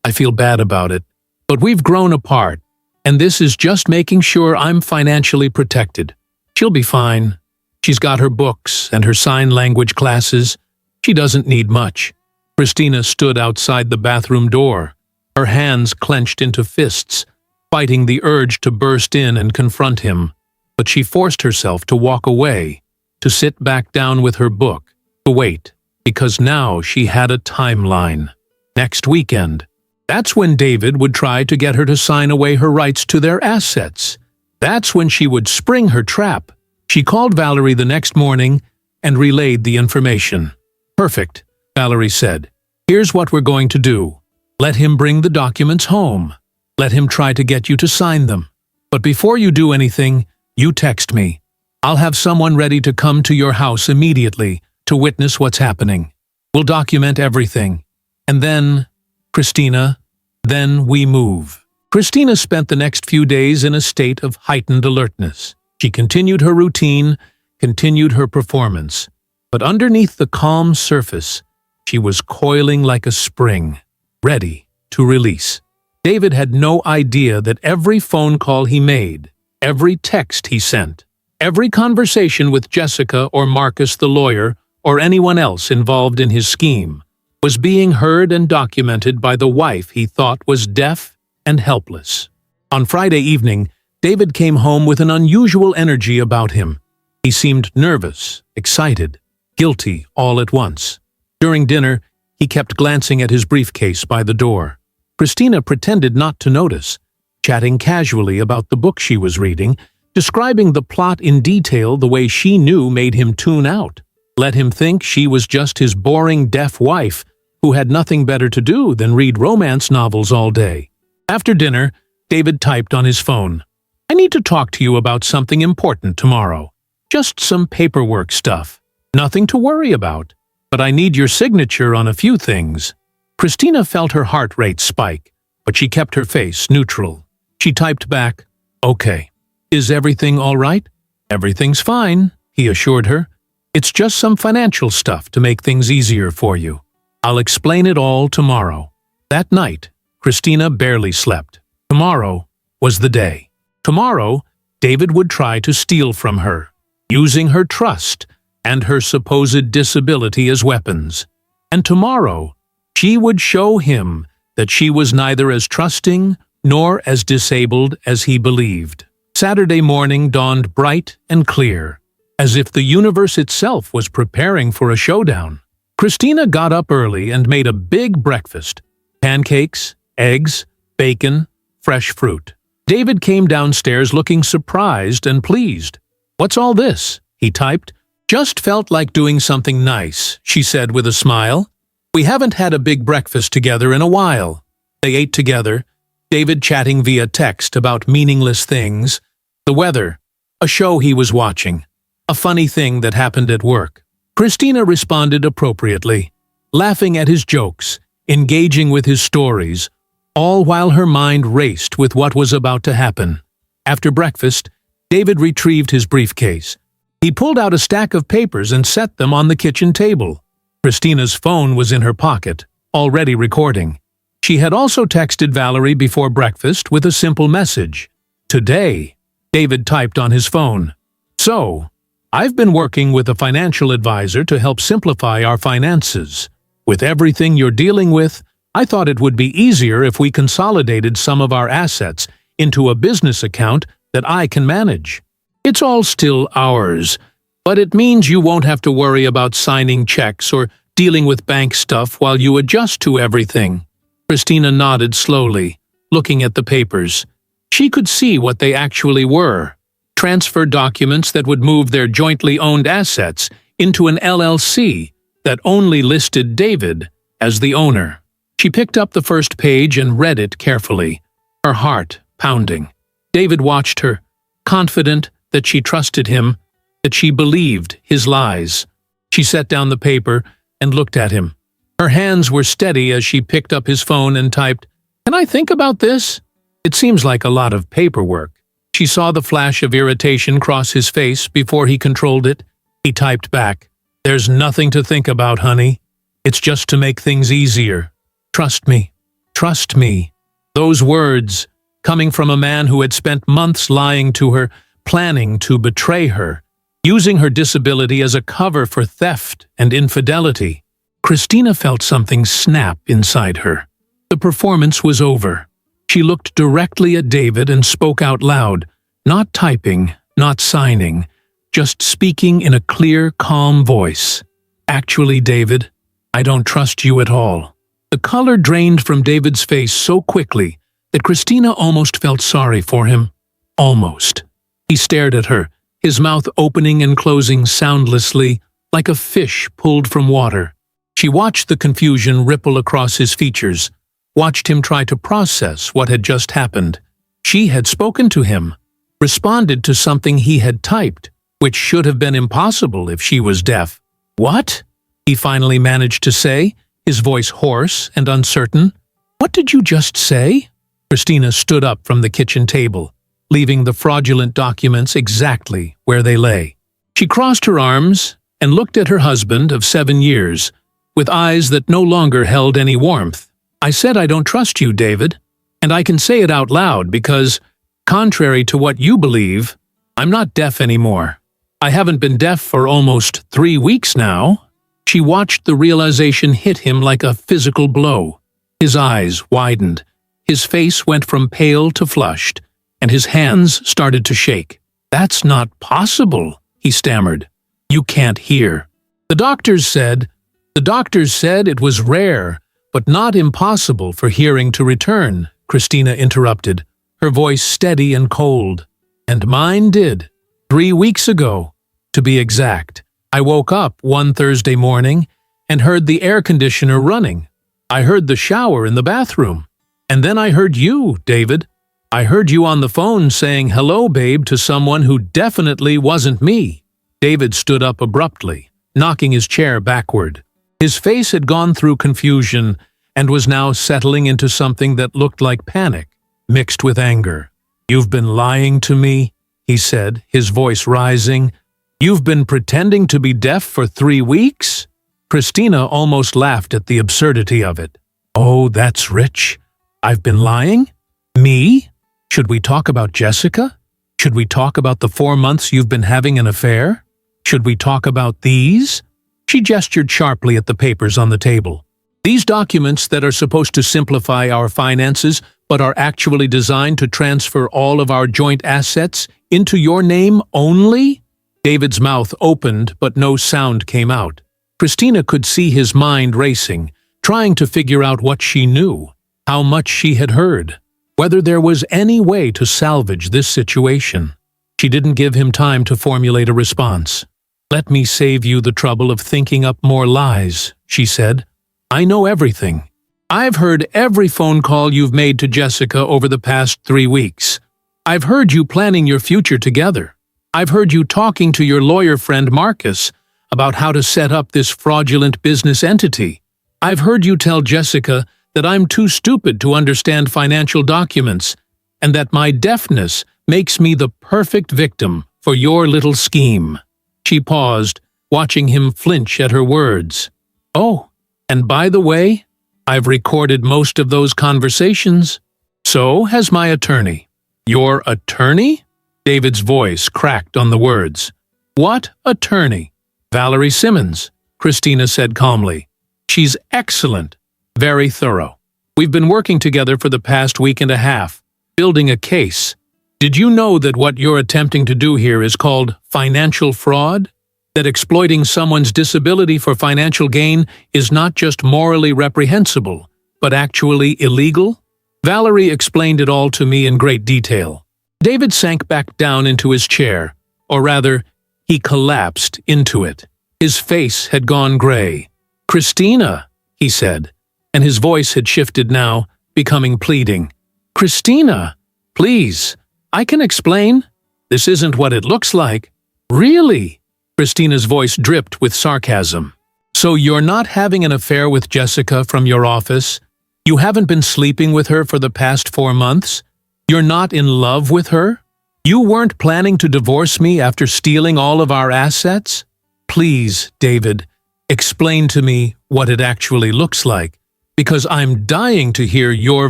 [SPEAKER 1] I feel bad about it. But we've grown apart, and this is just making sure I'm financially protected. She'll be fine. She's got her books and her sign language classes. She doesn't need much. Christina stood outside the bathroom door, her hands clenched into fists, fighting the urge to burst in and confront him. But she forced herself to walk away, to sit back down with her book, to wait, because now she had a timeline. Next weekend. That's when David would try to get her to sign away her rights to their assets. That's when she would spring her trap. She called Valerie the next morning and relayed the information. "Perfect," Valerie said. "Here's what we're going to do. Let him bring the documents home. Let him try to get you to sign them. But before you do anything, you text me. I'll have someone ready to come to your house immediately to witness what's happening. We'll document everything. And then, Christina, then we move." Christina spent the next few days in a state of heightened alertness. She continued her routine, continued her performance. But underneath the calm surface, she was coiling like a spring, ready to release. David had no idea that every phone call he made, every text he sent, every conversation with Jessica or Marcus the lawyer or anyone else involved in his scheme was being heard and documented by the wife he thought was deaf and helpless. On Friday evening, David came home with an unusual energy about him. He seemed nervous, excited, guilty all at once. During dinner, he kept glancing at his briefcase by the door. Christina pretended not to notice, chatting casually about the book she was reading, describing the plot in detail the way she knew made him tune out, let him think she was just his boring deaf wife who had nothing better to do than read romance novels all day. After dinner, David typed on his phone, "I need to talk to you about something important tomorrow. Just some paperwork stuff. Nothing to worry about. But I need your signature on a few things." Christina felt her heart rate spike, but she kept her face neutral. She typed back, "Okay. Is everything all right?" "Everything's fine," he assured her. "It's just some financial stuff to make things easier for you. I'll explain it all tomorrow." That night, Christina barely slept. Tomorrow was the day. Tomorrow, David would try to steal from her, using her trust and her supposed disability as weapons. And tomorrow, she would show him that she was neither as trusting nor as disabled as he believed. Saturday morning dawned bright and clear, as if the universe itself was preparing for a showdown. Christina got up early and made a big breakfast. Pancakes, eggs, bacon, fresh fruit. David came downstairs looking surprised and pleased. "What's all this?" he typed. "Just felt like doing something nice," she said with a smile. "We haven't had a big breakfast together in a while." They ate together, David chatting via text about meaningless things, the weather, a show he was watching, a funny thing that happened at work. Christina responded appropriately, laughing at his jokes, engaging with his stories, all while her mind raced with what was about to happen. After breakfast, David retrieved his briefcase. He pulled out a stack of papers and set them on the kitchen table. Christina's phone was in her pocket, already recording. She had also texted Valerie before breakfast with a simple message. "Today," David typed on his phone. "So, I've been working with a financial advisor to help simplify our finances. With everything you're dealing with, I thought it would be easier if we consolidated some of our assets into a business account that I can manage. It's all still ours, but it means you won't have to worry about signing checks or dealing with bank stuff while you adjust to everything." Christina nodded slowly, looking at the papers. She could see what they actually were. Transfer documents that would move their jointly owned assets into an LLC that only listed David as the owner. She picked up the first page and read it carefully, her heart pounding. David watched her, confident that she trusted him, that she believed his lies. She set down the paper and looked at him. Her hands were steady as she picked up his phone and typed, "Can I think about this? It seems like a lot of paperwork." She saw the flash of irritation cross his face before he controlled it. He typed back, "There's nothing to think about, honey. It's just to make things easier. Trust me. Trust me." Those words, coming from a man who had spent months lying to her, planning to betray her, using her disability as a cover for theft and infidelity. Christina felt something snap inside her. The performance was over. She looked directly at David and spoke out loud, not typing, not signing, just speaking in a clear, calm voice. "Actually, David, I don't trust you at all." The color drained from David's face so quickly that Christina almost felt sorry for him. Almost. He stared at her, his mouth opening and closing soundlessly, like a fish pulled from water. She watched the confusion ripple across his features, watched him try to process what had just happened. She had spoken to him, responded to something he had typed, which should have been impossible if she was deaf. "What?" he finally managed to say, his voice hoarse and uncertain. "What did you just say?" Christina stood up from the kitchen table, leaving the fraudulent documents exactly where they lay. She crossed her arms and looked at her husband of 7 years, with eyes that no longer held any warmth. "I said I don't trust you, David, and I can say it out loud because, contrary to what you believe, I'm not deaf anymore. I haven't been deaf for almost 3 weeks now." She watched the realization hit him like a physical blow. His eyes widened, his face went from pale to flushed, and his hands started to shake. "That's not possible," he stammered. "You can't hear." The doctors said it was rare, but not impossible for hearing to return," Christina interrupted, her voice steady and cold. "And mine did. 3 weeks ago, to be exact. I woke up one Thursday morning and heard the air conditioner running. I heard the shower in the bathroom. And then I heard you, David. I heard you on the phone saying hello, babe, to someone who definitely wasn't me." David stood up abruptly, knocking his chair backward. His face had gone through confusion and was now settling into something that looked like panic, mixed with anger. "You've been lying to me," he said, his voice rising. "You've been pretending to be deaf for 3 weeks?" Christina almost laughed at the absurdity of it. "Oh, that's rich. I've been lying? Me? Should we talk about Jessica? Should we talk about the 4 months you've been having an affair? Should we talk about these?" She gestured sharply at the papers on the table. "These documents that are supposed to simplify our finances but are actually designed to transfer all of our joint assets into your name only?" David's mouth opened, but no sound came out. Christina could see his mind racing, trying to figure out what she knew, how much she had heard, whether there was any way to salvage this situation. She didn't give him time to formulate a response. "Let me save you the trouble of thinking up more lies," she said. "I know everything. I've heard every phone call you've made to Jessica over the past 3 weeks. I've heard you planning your future together. I've heard you talking to your lawyer friend Marcus about how to set up this fraudulent business entity. I've heard you tell Jessica that I'm too stupid to understand financial documents and that my deafness makes me the perfect victim for your little scheme." She paused, watching him flinch at her words. "Oh, and by the way, I've recorded most of those conversations. So has my attorney." "Your attorney?" David's voice cracked on the words. "What attorney?" "Valerie Simmons," Christina said calmly. "She's excellent, very thorough. We've been working together for the past week and a half, building a case. Did you know that what you're attempting to do here is called financial fraud? That exploiting someone's disability for financial gain is not just morally reprehensible, but actually illegal?" Valerie explained it all to me in great detail. David sank back down into his chair, or rather, he collapsed into it. His face had gone gray. "Christina," he said, and his voice had shifted now, becoming pleading. "Christina, please, I can explain. This isn't what it looks like." "Really?" Christina's voice dripped with sarcasm. "So you're not having an affair with Jessica from your office? You haven't been sleeping with her for the past 4 months? You're not in love with her? You weren't planning to divorce me after stealing all of our assets? Please, David, explain to me what it actually looks like, because I'm dying to hear your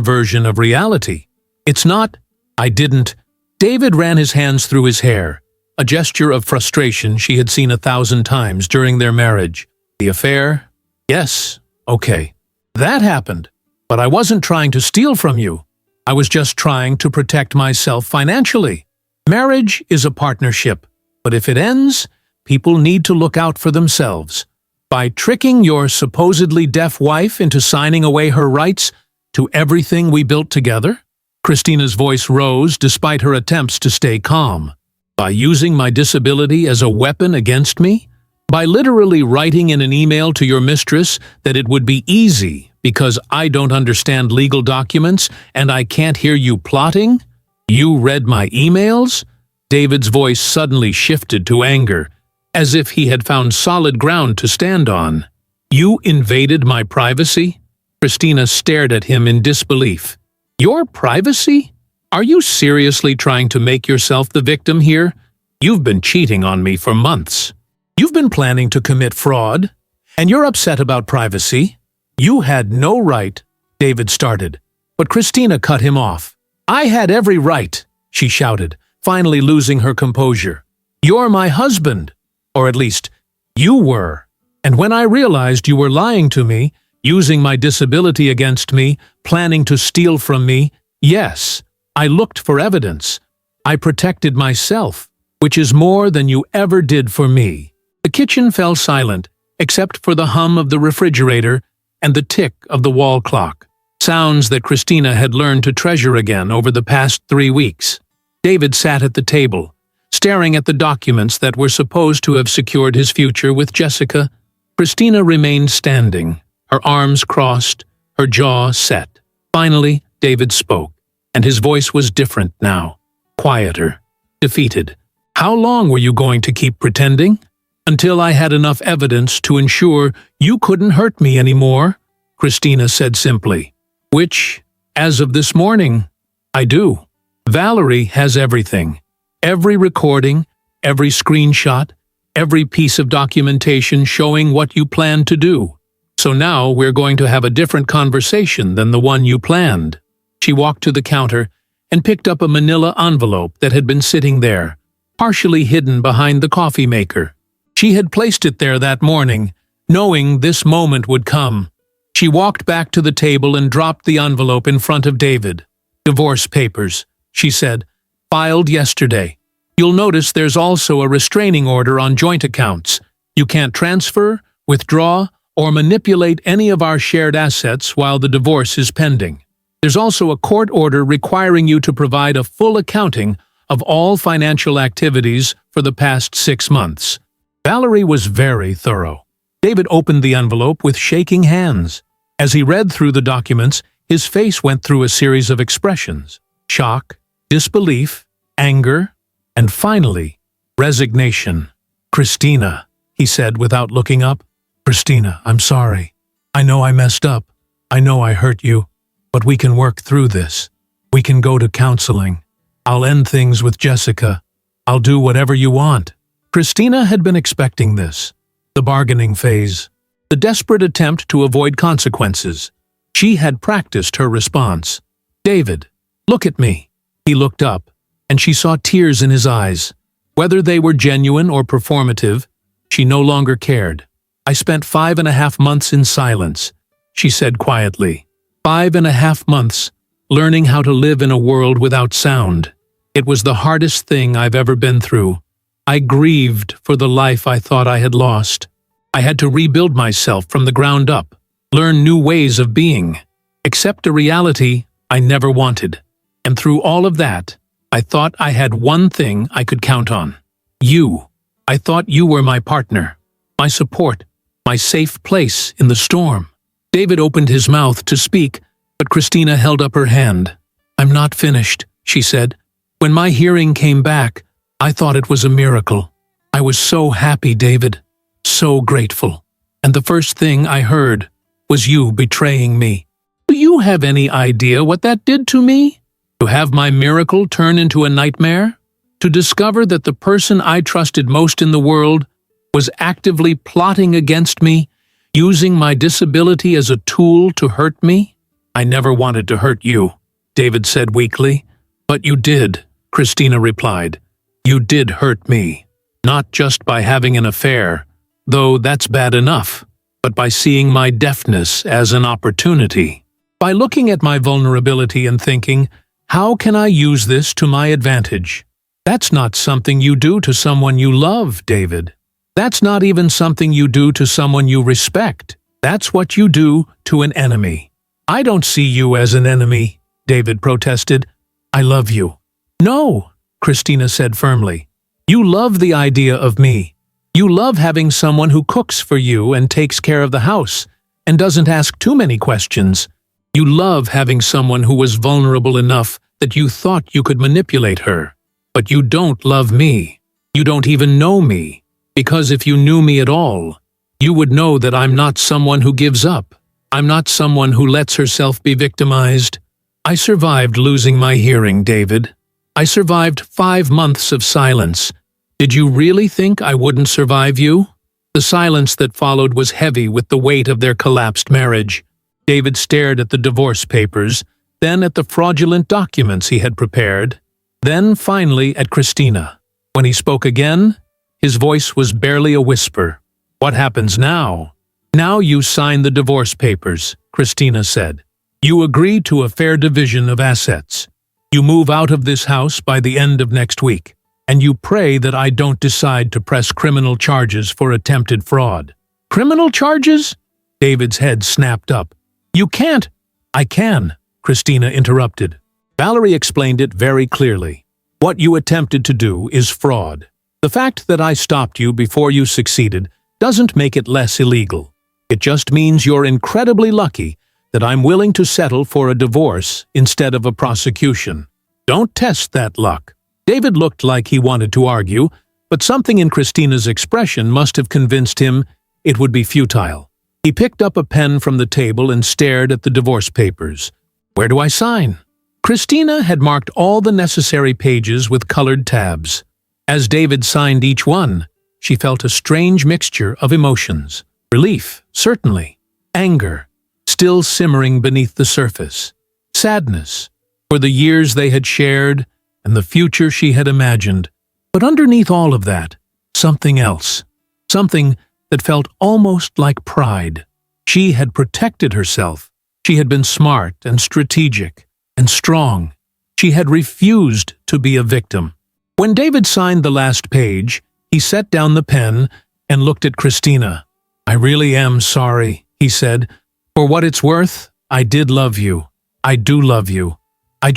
[SPEAKER 1] version of reality. It's not, I didn't." David ran his hands through his hair, a gesture of frustration she had seen 1,000 times during their marriage. "The affair? Yes, okay. That happened, but I wasn't trying to steal from you. I was just trying to protect myself financially. Marriage is a partnership, but if it ends, people need to look out for themselves. By tricking your supposedly deaf wife into signing away her rights to everything we built together? Christina's voice rose despite her attempts to stay calm. By using my disability as a weapon against me? By literally writing in an email to your mistress that it would be easy because I don't understand legal documents and I can't hear you plotting? You read my emails? David's voice suddenly shifted to anger, as if he had found solid ground to stand on. You invaded my privacy? Christina stared at him in disbelief. Your privacy? Are you seriously trying to make yourself the victim here? You've been cheating on me for months. You've been planning to commit fraud, and you're upset about privacy. You had no right, David started, but Christina cut him off. I had every right, she shouted, finally losing her composure. You're my husband, or at least, you were. And when I realized you were lying to me, using my disability against me, planning to steal from me, yes, I looked for evidence. I protected myself, which is more than you ever did for me. The kitchen fell silent, except for the hum of the refrigerator and the tick of the wall clock, sounds that Christina had learned to treasure again over the past 3 weeks. David sat at the table, staring at the documents that were supposed to have secured his future with Jessica. Christina remained standing, her arms crossed, her jaw set. Finally, David spoke, and his voice was different now, quieter, defeated. How long were you going to keep pretending? Until I had enough evidence to ensure you couldn't hurt me anymore, Christina said simply. Which, as of this morning, I do. Valerie has everything. Every recording, every screenshot, every piece of documentation showing what you plan to do. So now we're going to have a different conversation than the one you planned. She walked to the counter and picked up a manila envelope that had been sitting there, partially hidden behind the coffee maker. She had placed it there that morning, knowing this moment would come. She walked back to the table and dropped the envelope in front of David. Divorce papers, she said, filed yesterday. You'll notice there's also a restraining order on joint accounts. You can't transfer, withdraw, or manipulate any of our shared assets while the divorce is pending. There's also a court order requiring you to provide a full accounting of all financial activities for the past 6 months. Valerie was very thorough. David opened the envelope with shaking hands. As he read through the documents, his face went through a series of expressions: shock, disbelief, anger, and finally, resignation. Christina, he said without looking up. Christina, I'm sorry. I know I messed up. I know I hurt you. But we can work through this. We can go to counseling. I'll end things with Jessica. I'll do whatever you want. Christina had been expecting this. The bargaining phase. The desperate attempt to avoid consequences. She had practiced her response. David, look at me. He looked up, and she saw tears in his eyes. Whether they were genuine or performative, she no longer cared. I spent 5.5 months in silence, she said quietly. 5.5 months, learning how to live in a world without sound. It was the hardest thing I've ever been through. I grieved for the life I thought I had lost. I had to rebuild myself from the ground up, learn new ways of being, accept a reality I never wanted. And through all of that, I thought I had one thing I could count on. You. I thought you were my partner, my support, my safe place in the storm. David opened his mouth to speak, but Christina held up her hand. I'm not finished, she said. When my hearing came back, I thought it was a miracle. I was so happy, David, so grateful. And the first thing I heard was you betraying me. Do you have any idea what that did to me? To have my miracle turn into a nightmare? To discover that the person I trusted most in the world was actively plotting against me, using my disability as a tool to hurt me? I never wanted to hurt you, David said weakly. But you did, Christina replied. You did hurt me. Not just by having an affair, though that's bad enough. but by seeing my deafness as an opportunity. By looking at my vulnerability and thinking, how can I use this to my advantage? That's not something you do to someone you love, David. That's not even something you do to someone you respect. That's what you do to an enemy. I don't see you as an enemy, David protested. I love you. No, Christina said firmly. You love the idea of me. You love having someone who cooks for you and takes care of the house and doesn't ask too many questions. You love having someone who was vulnerable enough that you thought you could manipulate her. But you don't love me. You don't even know me. Because if you knew me at all, you would know that I'm not someone who gives up. I'm not someone who lets herself be victimized. I survived losing my hearing, David. I survived 5 months of silence. Did you really think I wouldn't survive you? The silence that followed was heavy with the weight of their collapsed marriage. David stared at the divorce papers, then at the fraudulent documents he had prepared, then finally at Christina. When he spoke again, his voice was barely a whisper. What happens now? Now you sign the divorce papers, Christina said. You agree to a fair division of assets. You move out of this house by the end of next week, and you pray that I don't decide to press criminal charges for attempted fraud. Criminal charges? David's head snapped up. You can't. I can, Christina interrupted. Valerie explained it very clearly. What you attempted to do is fraud. The fact that I stopped you before you succeeded doesn't make it less illegal. It just means you're incredibly lucky that I'm willing to settle for a divorce instead of a prosecution. Don't test that luck. David looked like he wanted to argue, but something in Christina's expression must have convinced him it would be futile. He picked up a pen from the table and stared at the divorce papers. Where do I sign? Christina had marked all the necessary pages with colored tabs. As David signed each one, she felt a strange mixture of emotions. Relief, certainly. Anger, still simmering beneath the surface. Sadness, for the years they had shared and the future she had imagined. But underneath all of that, something else. Something that felt almost like pride. She had protected herself. She had been smart and strategic and strong. She had refused to be a victim. When David signed the last page, he set down the pen and looked at Christina. I really am sorry, he said. For what it's worth, I did love you. I do love you. I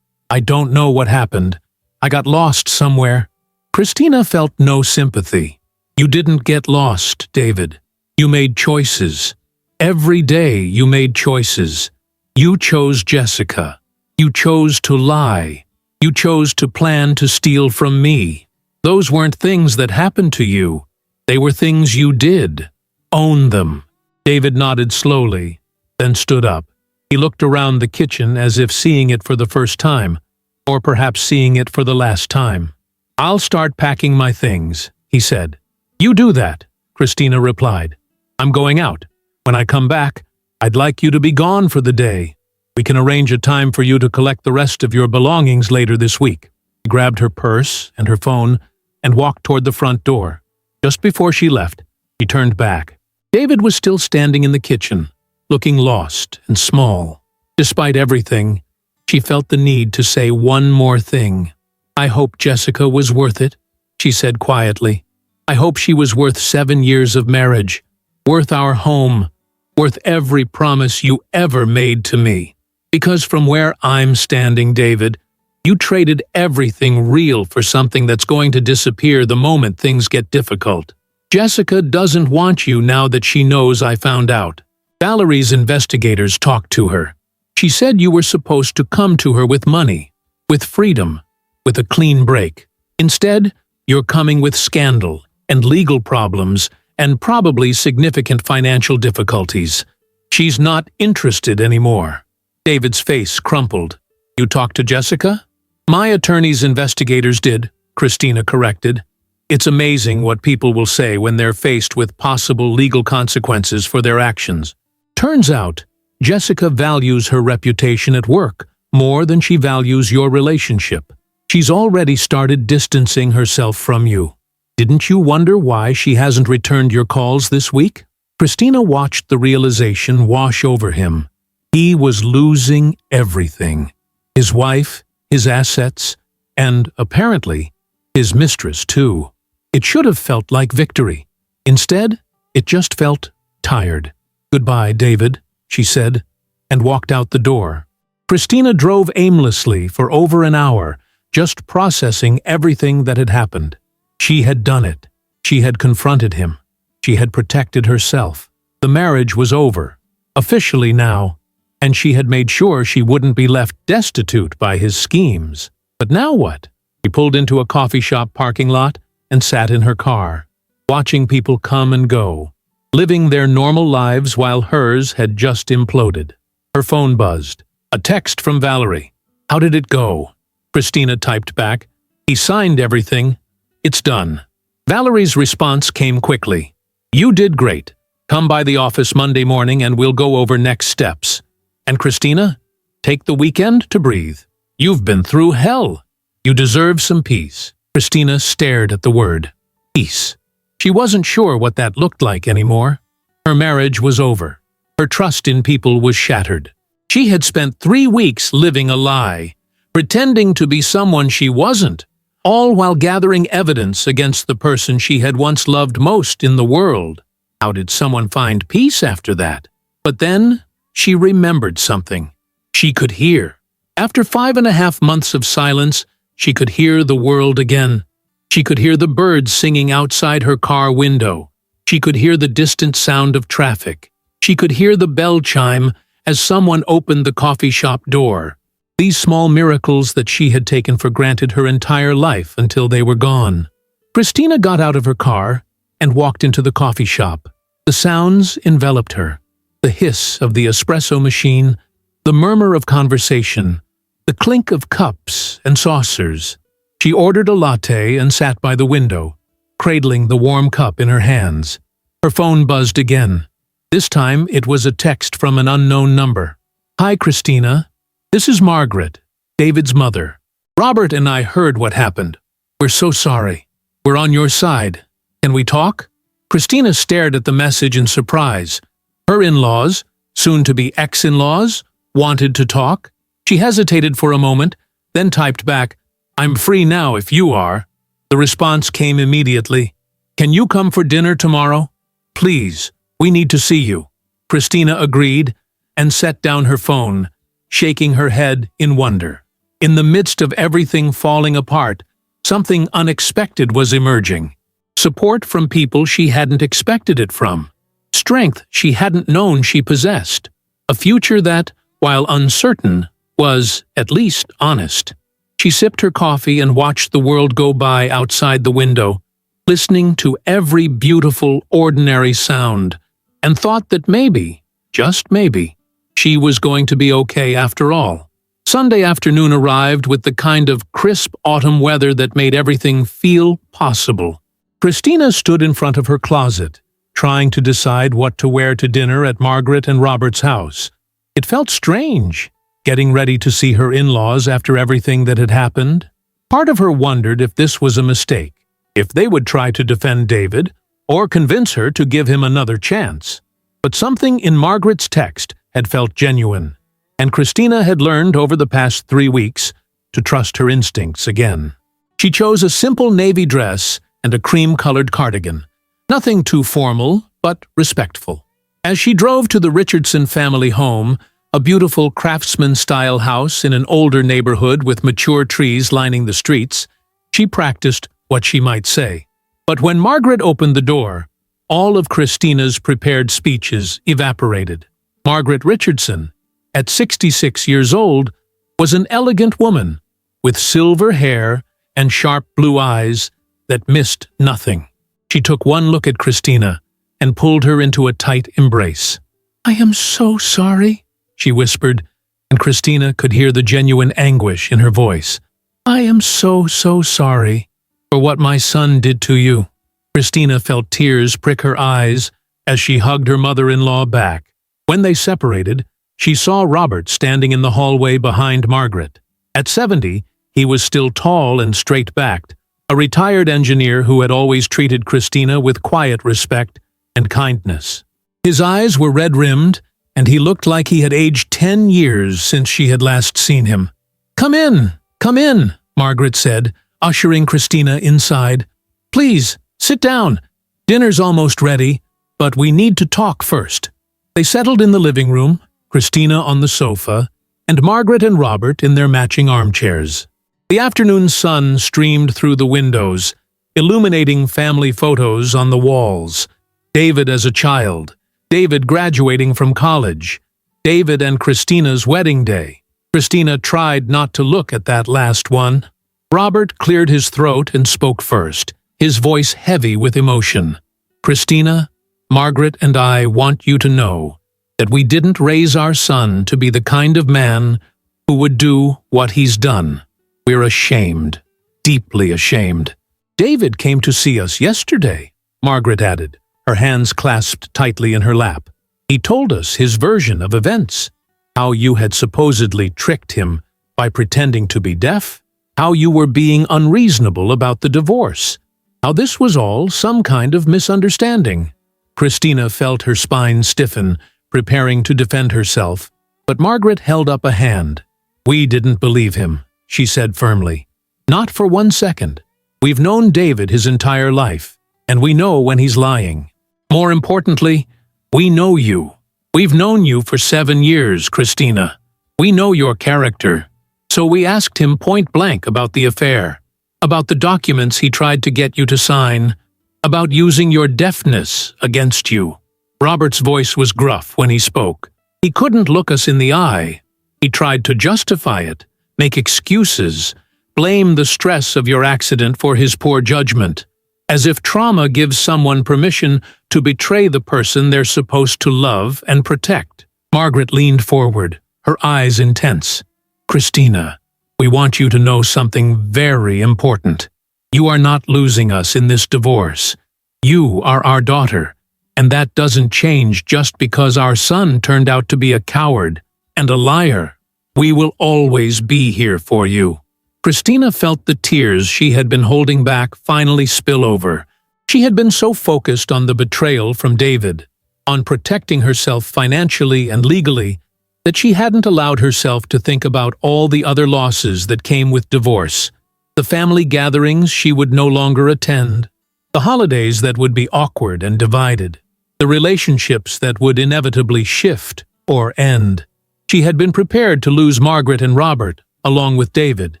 [SPEAKER 1] don't know what happened. I got lost somewhere. Christina felt no sympathy. You didn't get lost, David. You made choices. Every day you made choices. You chose Jessica. You chose to lie. You chose to plan to steal from me. Those weren't things that happened to you. They were things you did. Own them. David nodded slowly, then stood up. He looked around the kitchen as if seeing it for the first time, or perhaps seeing it for the last time. I'll start packing my things, he said. You do that, Christina replied. I'm going out. When I come back, I'd like you to be gone for the day. We can arrange a time for you to collect the rest of your belongings later this week. She grabbed her purse and her phone and walked toward the front door. Just before she left, she turned back. David was still standing in the kitchen, looking lost and small. Despite everything, she felt the need to say one more thing. I hope Jessica was worth it, she said quietly. I hope she was worth 7 years of marriage, worth our home, worth every promise you ever made to me. Because from where I'm standing, David, you traded everything real for something that's going to disappear the moment things get difficult. Jessica doesn't want you now that she knows I found out. Valerie's investigators talked to her. She said you were supposed to come to her with money, with freedom, with a clean break. Instead, you're coming with scandal and legal problems and probably significant financial difficulties. She's not interested anymore. David's face crumpled. You talked to Jessica? My attorney's investigators did, Christina corrected. It's amazing what people will say when they're faced with possible legal consequences for their actions. Turns out, Jessica values her reputation at work more than she values your relationship. She's already started distancing herself from you. Didn't you wonder why she hasn't returned your calls this week? Christina watched the realization wash over him. He was losing everything. His wife, his assets, and, apparently, his mistress, too. It should have felt like victory. Instead, it just felt tired. "Goodbye, David," she said, and walked out the door. Christina drove aimlessly for over an hour, just processing everything that had happened. She had done it. She had confronted him. She had protected herself. The marriage was over, officially now, and she had made sure she wouldn't be left destitute by his schemes. But now what? She pulled into a coffee shop parking lot and sat in her car, watching people come and go, living their normal lives while hers had just imploded. Her phone buzzed. A text from Valerie. "How did it go?" Christina typed back. "He signed everything. It's done." Valerie's response came quickly. "You did great. Come by the office Monday morning and we'll go over next steps. And Christina, take the weekend to breathe. You've been through hell. You deserve some peace." Christina stared at the word, peace. She wasn't sure what that looked like anymore. Her marriage was over. Her trust in people was shattered. She had spent 3 weeks living a lie, pretending to be someone she wasn't, all while gathering evidence against the person she had once loved most in the world. How did someone find peace after that? But then she remembered something. She could hear. After 5.5 months of silence, she could hear the world again. She could hear the birds singing outside her car window. She could hear the distant sound of traffic. She could hear the bell chime as someone opened the coffee shop door. These small miracles that she had taken for granted her entire life until they were gone. Christina got out of her car and walked into the coffee shop. The sounds enveloped her. The hiss of the espresso machine, the murmur of conversation, the clink of cups and saucers. She ordered a latte and sat by the window, cradling the warm cup in her hands. Her phone buzzed again. This time it was a text from an unknown number. "Hi, Christina. This is Margaret, David's mother. Robert and I heard what happened. We're so sorry. We're on your side. Can we talk?" Christina stared at the message in surprise. Her in-laws, soon-to-be ex-in-laws, wanted to talk. She hesitated for a moment, then typed back, "I'm free now if you are." The response came immediately. "Can you come for dinner tomorrow? Please. We need to see you." Christina agreed and set down her phone, shaking her head in wonder. In the midst of everything falling apart, something unexpected was emerging. Support from people she hadn't expected it from. Strength she hadn't known she possessed. A future that, while uncertain, was, at least, honest. She sipped her coffee and watched the world go by outside the window, listening to every beautiful, ordinary sound, and thought that maybe, just maybe, she was going to be okay after all. Sunday afternoon arrived with the kind of crisp autumn weather that made everything feel possible. Christina stood in front of her closet, trying to decide what to wear to dinner at Margaret and Robert's house. It felt strange, getting ready to see her in-laws after everything that had happened. Part of her wondered if this was a mistake, if they would try to defend David, or convince her to give him another chance. But something in Margaret's text had felt genuine, and Christina had learned over the past 3 weeks to trust her instincts again. She chose a simple navy dress and a cream-colored cardigan, nothing too formal, but respectful. As she drove to the Richardson family home, a beautiful craftsman-style house in an older neighborhood with mature trees lining the streets, she practiced what she might say. But when Margaret opened the door, all of Christina's prepared speeches evaporated. Margaret Richardson, at 66 years old, was an elegant woman, with silver hair and sharp blue eyes that missed nothing. She took one look at Christina and pulled her into a tight embrace. "I am so sorry," she whispered, and Christina could hear the genuine anguish in her voice. "I am so sorry for what my son did to you." Christina felt tears prick her eyes as she hugged her mother-in-law back. When they separated, she saw Robert standing in the hallway behind Margaret. At 70, he was still tall and straight-backed, a retired engineer who had always treated Christina with quiet respect and kindness. His eyes were red-rimmed, and he looked like he had aged 10 years since she had last seen him. Come in, Margaret said, ushering Christina inside. Please, sit down. Dinner's almost ready, but we need to talk first. They settled in the living room, Christina on the sofa, and Margaret and Robert in their matching armchairs. The afternoon sun streamed through the windows, illuminating family photos on the walls. David as a child, David graduating from college, David and Christina's wedding day. Christina tried not to look at that last one. Robert cleared his throat and spoke first, his voice heavy with emotion. Christina, Margaret and I want you to know that we didn't raise our son to be the kind of man who would do what he's done. We're ashamed, deeply ashamed. David came to see us yesterday, Margaret added, her hands clasped tightly in her lap. He told us his version of events, how you had supposedly tricked him by pretending to be deaf, how you were being unreasonable about the divorce, how this was all some kind of misunderstanding. Christina felt her spine stiffen, preparing to defend herself, but Margaret held up a hand. We didn't believe him, she said firmly. Not for 1 second. We've known David his entire life, and we know when he's lying. More importantly, we know you. We've known you for 7 years, Christina. We know your character. So we asked him point blank about the affair, about the documents he tried to get you to sign, about using your deafness against you. Robert's voice was gruff when he spoke. He couldn't look us in the eye. He tried to justify it, make excuses, blame the stress of your accident for his poor judgment, as if trauma gives someone permission to betray the person they're supposed to love and protect. Margaret leaned forward, her eyes intense. Christina, we want you to know something very important. You are not losing us in this divorce. You are our daughter, and that doesn't change just because our son turned out to be a coward and a liar. We will always be here for you. Christina felt the tears she had been holding back finally spill over. She had been so focused on the betrayal from David, on protecting herself financially and legally, that she hadn't allowed herself to think about all the other losses that came with divorce, the family gatherings she would no longer attend, the holidays that would be awkward and divided, the relationships that would inevitably shift or end. She had been prepared to lose Margaret and Robert, along with David,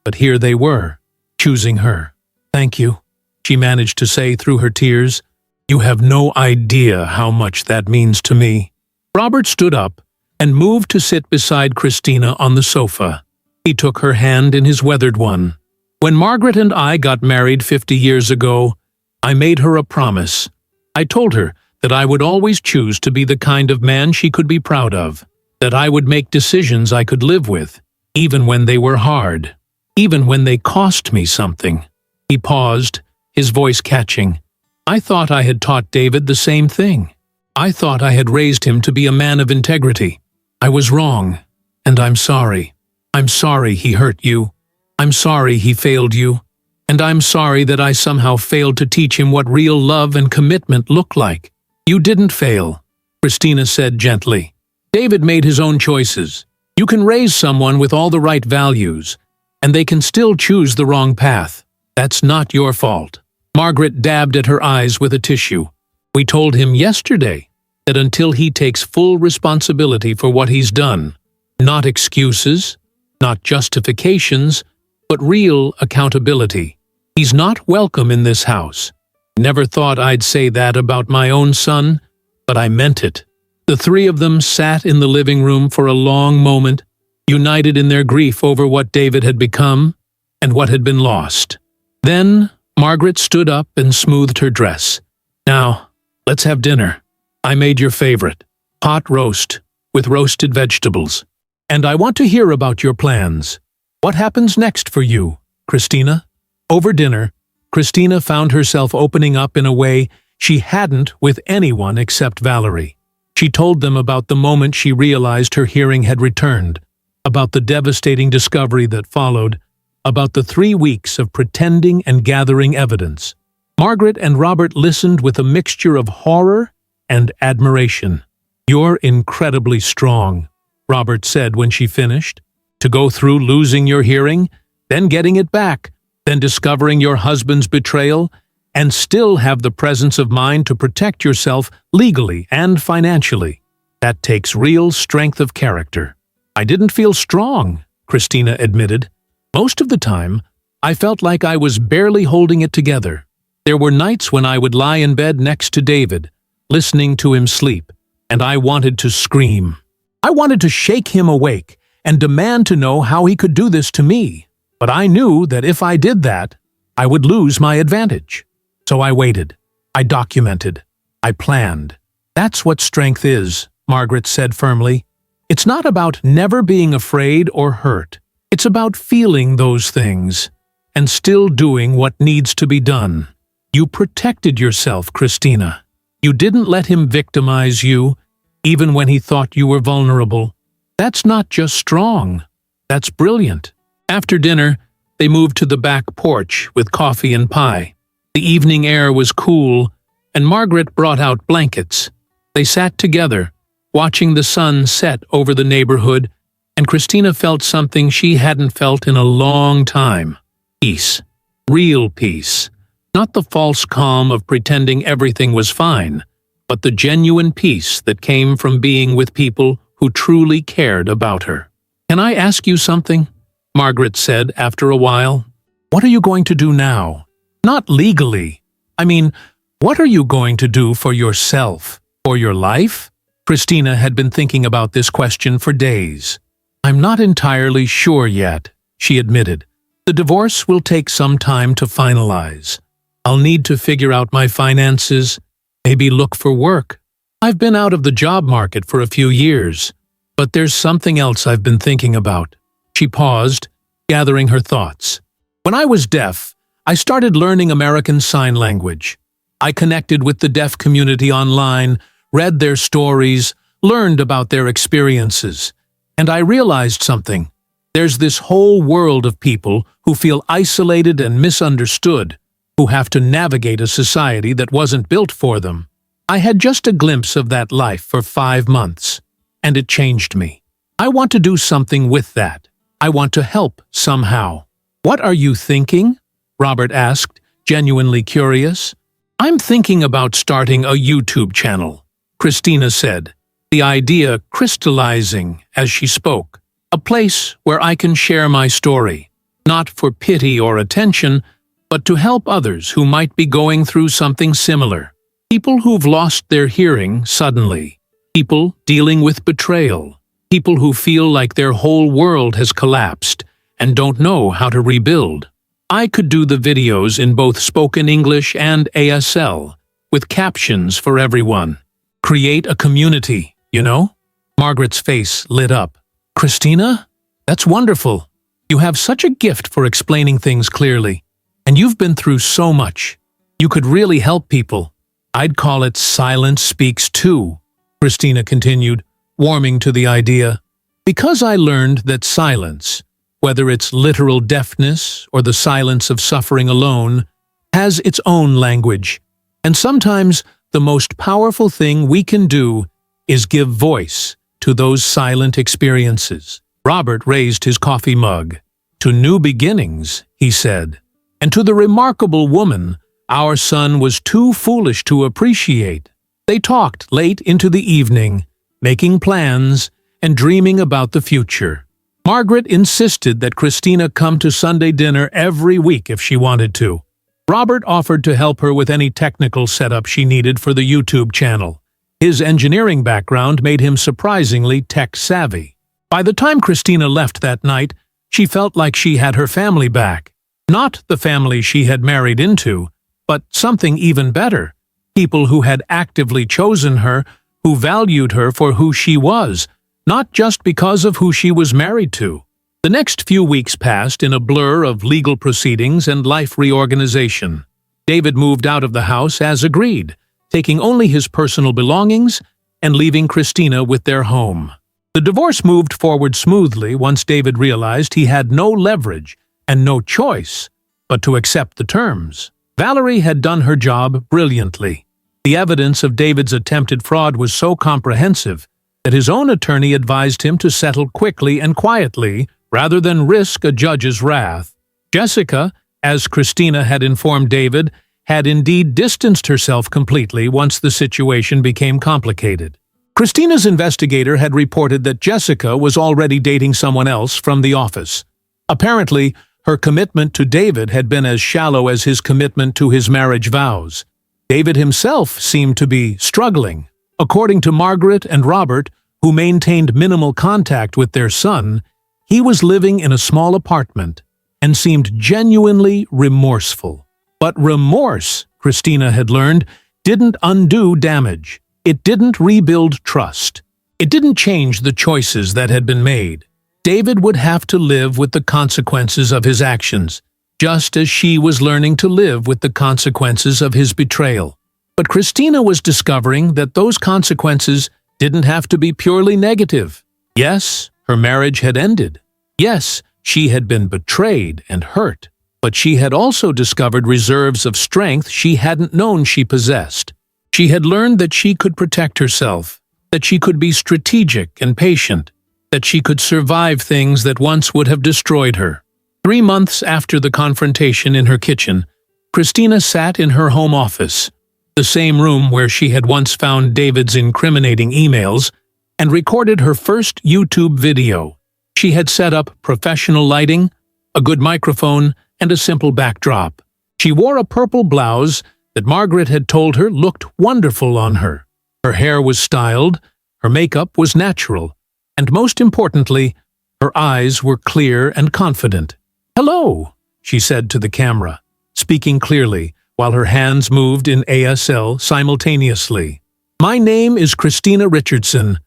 [SPEAKER 1] but here they were, choosing her. Thank you, she managed to say through her tears. You have no idea how much that means to me. Robert stood up and moved to sit beside Christina on the sofa. He took her hand in his weathered one. When Margaret and I got married 50 years ago, I made her a promise. I told her that I would always choose to be the kind of man she could be proud of, that I would make decisions I could live with, even when they were hard, even when they cost me something. He paused, his voice catching. I thought I had taught David the same thing. I thought I had raised him to be a man of integrity. I was wrong, and I'm sorry. I'm sorry he hurt you. I'm sorry he failed you. And I'm sorry that I somehow failed to teach him what real love and commitment look like. You didn't fail, Christina said gently. David made his own choices. You can raise someone with all the right values, and they can still choose the wrong path. That's not your fault. Margaret dabbed at her eyes with a tissue. We told him yesterday that until he takes full responsibility for what he's done, not excuses, not justifications, but real accountability, he's not welcome in this house. Never thought I'd say that about my own son, but I meant it. The three of them sat in the living room for a long moment, united in their grief over what David had become and what had been lost. Then Margaret stood up and smoothed her dress. Now, let's have dinner. I made your favorite, pot roast with roasted vegetables. And I want to hear about your plans. What happens next for you, Christina? Over dinner, Christina found herself opening up in a way she hadn't with anyone except Valerie. She told them about the moment she realized her hearing had returned, about the devastating discovery that followed, about the 3 weeks of pretending and gathering evidence. Margaret and Robert listened with a mixture of horror and admiration. "You're incredibly strong," Robert said when she finished. "To go through losing your hearing, then getting it back, then discovering your husband's betrayal, and still have the presence of mind to protect yourself legally and financially. That takes real strength of character." "I didn't feel strong," Christina admitted. "Most of the time, I felt like I was barely holding it together. There were nights when I would lie in bed next to David, listening to him sleep, and I wanted to scream. I wanted to shake him awake and demand to know how he could do this to me. But I knew that if I did that, I would lose my advantage. So I waited. I documented. I planned. That's what strength is," Margaret said firmly. "It's not about never being afraid or hurt. It's about feeling those things and still doing what needs to be done. You protected yourself, Christina. You didn't let him victimize you, even when he thought you were vulnerable. That's not just strong. That's brilliant." After dinner, they moved to the back porch with coffee and pie. The evening air was cool, and Margaret brought out blankets. They sat together, watching the sun set over the neighborhood, and Christina felt something she hadn't felt in a long time. Peace. Real peace. Not the false calm of pretending everything was fine, but the genuine peace that came from being with people who truly cared about her. "Can I ask you something?" Margaret said after a while. "What are you going to do now? Not legally. I mean, what are you going to do for yourself? For your life?" Christina had been thinking about this question for days. "I'm not entirely sure yet," she admitted. "The divorce will take some time to finalize. I'll need to figure out my finances, maybe look for work. I've been out of the job market for a few years, but there's something else I've been thinking about." She paused, gathering her thoughts. "When I was deaf, I started learning American Sign Language. I connected with the deaf community online, read their stories, learned about their experiences, and I realized something. There's this whole world of people who feel isolated and misunderstood, who have to navigate a society that wasn't built for them. I had just a glimpse of that life for 5 months, and it changed me. I want to do something with that. I want to help somehow." "What are you thinking?" Robert asked, genuinely curious. "I'm thinking about starting a YouTube channel," Christina said, the idea crystallizing as she spoke. "A place where I can share my story, not for pity or attention, but to help others who might be going through something similar. People who've lost their hearing suddenly, people dealing with betrayal, people who feel like their whole world has collapsed and don't know how to rebuild. I could do the videos in both spoken English and ASL, with captions for everyone. Create a community, you know?" Margaret's face lit up. "Christina? That's wonderful. You have such a gift for explaining things clearly, and you've been through so much. You could really help people. I'd call it Silence Speaks Too," Christina continued, warming to the idea. "Because I learned that silence, whether it's literal deafness or the silence of suffering alone, has its own language, and sometimes the most powerful thing we can do is give voice to those silent experiences." Robert raised his coffee mug. "To new beginnings," he said, "and to the remarkable woman our son was too foolish to appreciate." They talked late into the evening, making plans and dreaming about the future. Margaret insisted that Christina come to Sunday dinner every week if she wanted to. Robert offered to help her with any technical setup she needed for the YouTube channel. His engineering background made him surprisingly tech-savvy. By the time Christina left that night, she felt like she had her family back. Not the family she had married into, but something even better. People who had actively chosen her, who valued her for who she was, not just because of who she was married to. The next few weeks passed in a blur of legal proceedings and life reorganization. David moved out of the house as agreed, taking only his personal belongings and leaving Christina with their home. The divorce moved forward smoothly once David realized he had no leverage and no choice but to accept the terms. Valerie had done her job brilliantly. The evidence of David's attempted fraud was so comprehensive that his own attorney advised him to settle quickly and quietly rather than risk a judge's wrath. Jessica, as Christina had informed David, had indeed distanced herself completely once the situation became complicated. Christina's investigator had reported that Jessica was already dating someone else from the office. Apparently, her commitment to David had been as shallow as his commitment to his marriage vows. David himself seemed to be struggling. According to Margaret and Robert, who maintained minimal contact with their son, he was living in a small apartment and seemed genuinely remorseful. But remorse, Christina had learned, didn't undo damage. It didn't rebuild trust. It didn't change the choices that had been made. David would have to live with the consequences of his actions, just as she was learning to live with the consequences of his betrayal. But Christina was discovering that those consequences didn't have to be purely negative. Yes, her marriage had ended. Yes, she had been betrayed and hurt. But she had also discovered reserves of strength she hadn't known she possessed. She had learned that she could protect herself, that she could be strategic and patient, that she could survive things that once would have destroyed her. 3 months after the confrontation in her kitchen, Christina sat in her home office, the same room where she had once found David's incriminating emails, and recorded her first YouTube video. She had set up professional lighting, a good microphone, and a simple backdrop. She wore a purple blouse that Margaret had told her looked wonderful on her. Her hair was styled, her makeup was natural, and most importantly, her eyes were clear and confident. "Hello," she said to the camera, speaking clearly, while her hands moved in ASL simultaneously. "My name is Christina Richardson,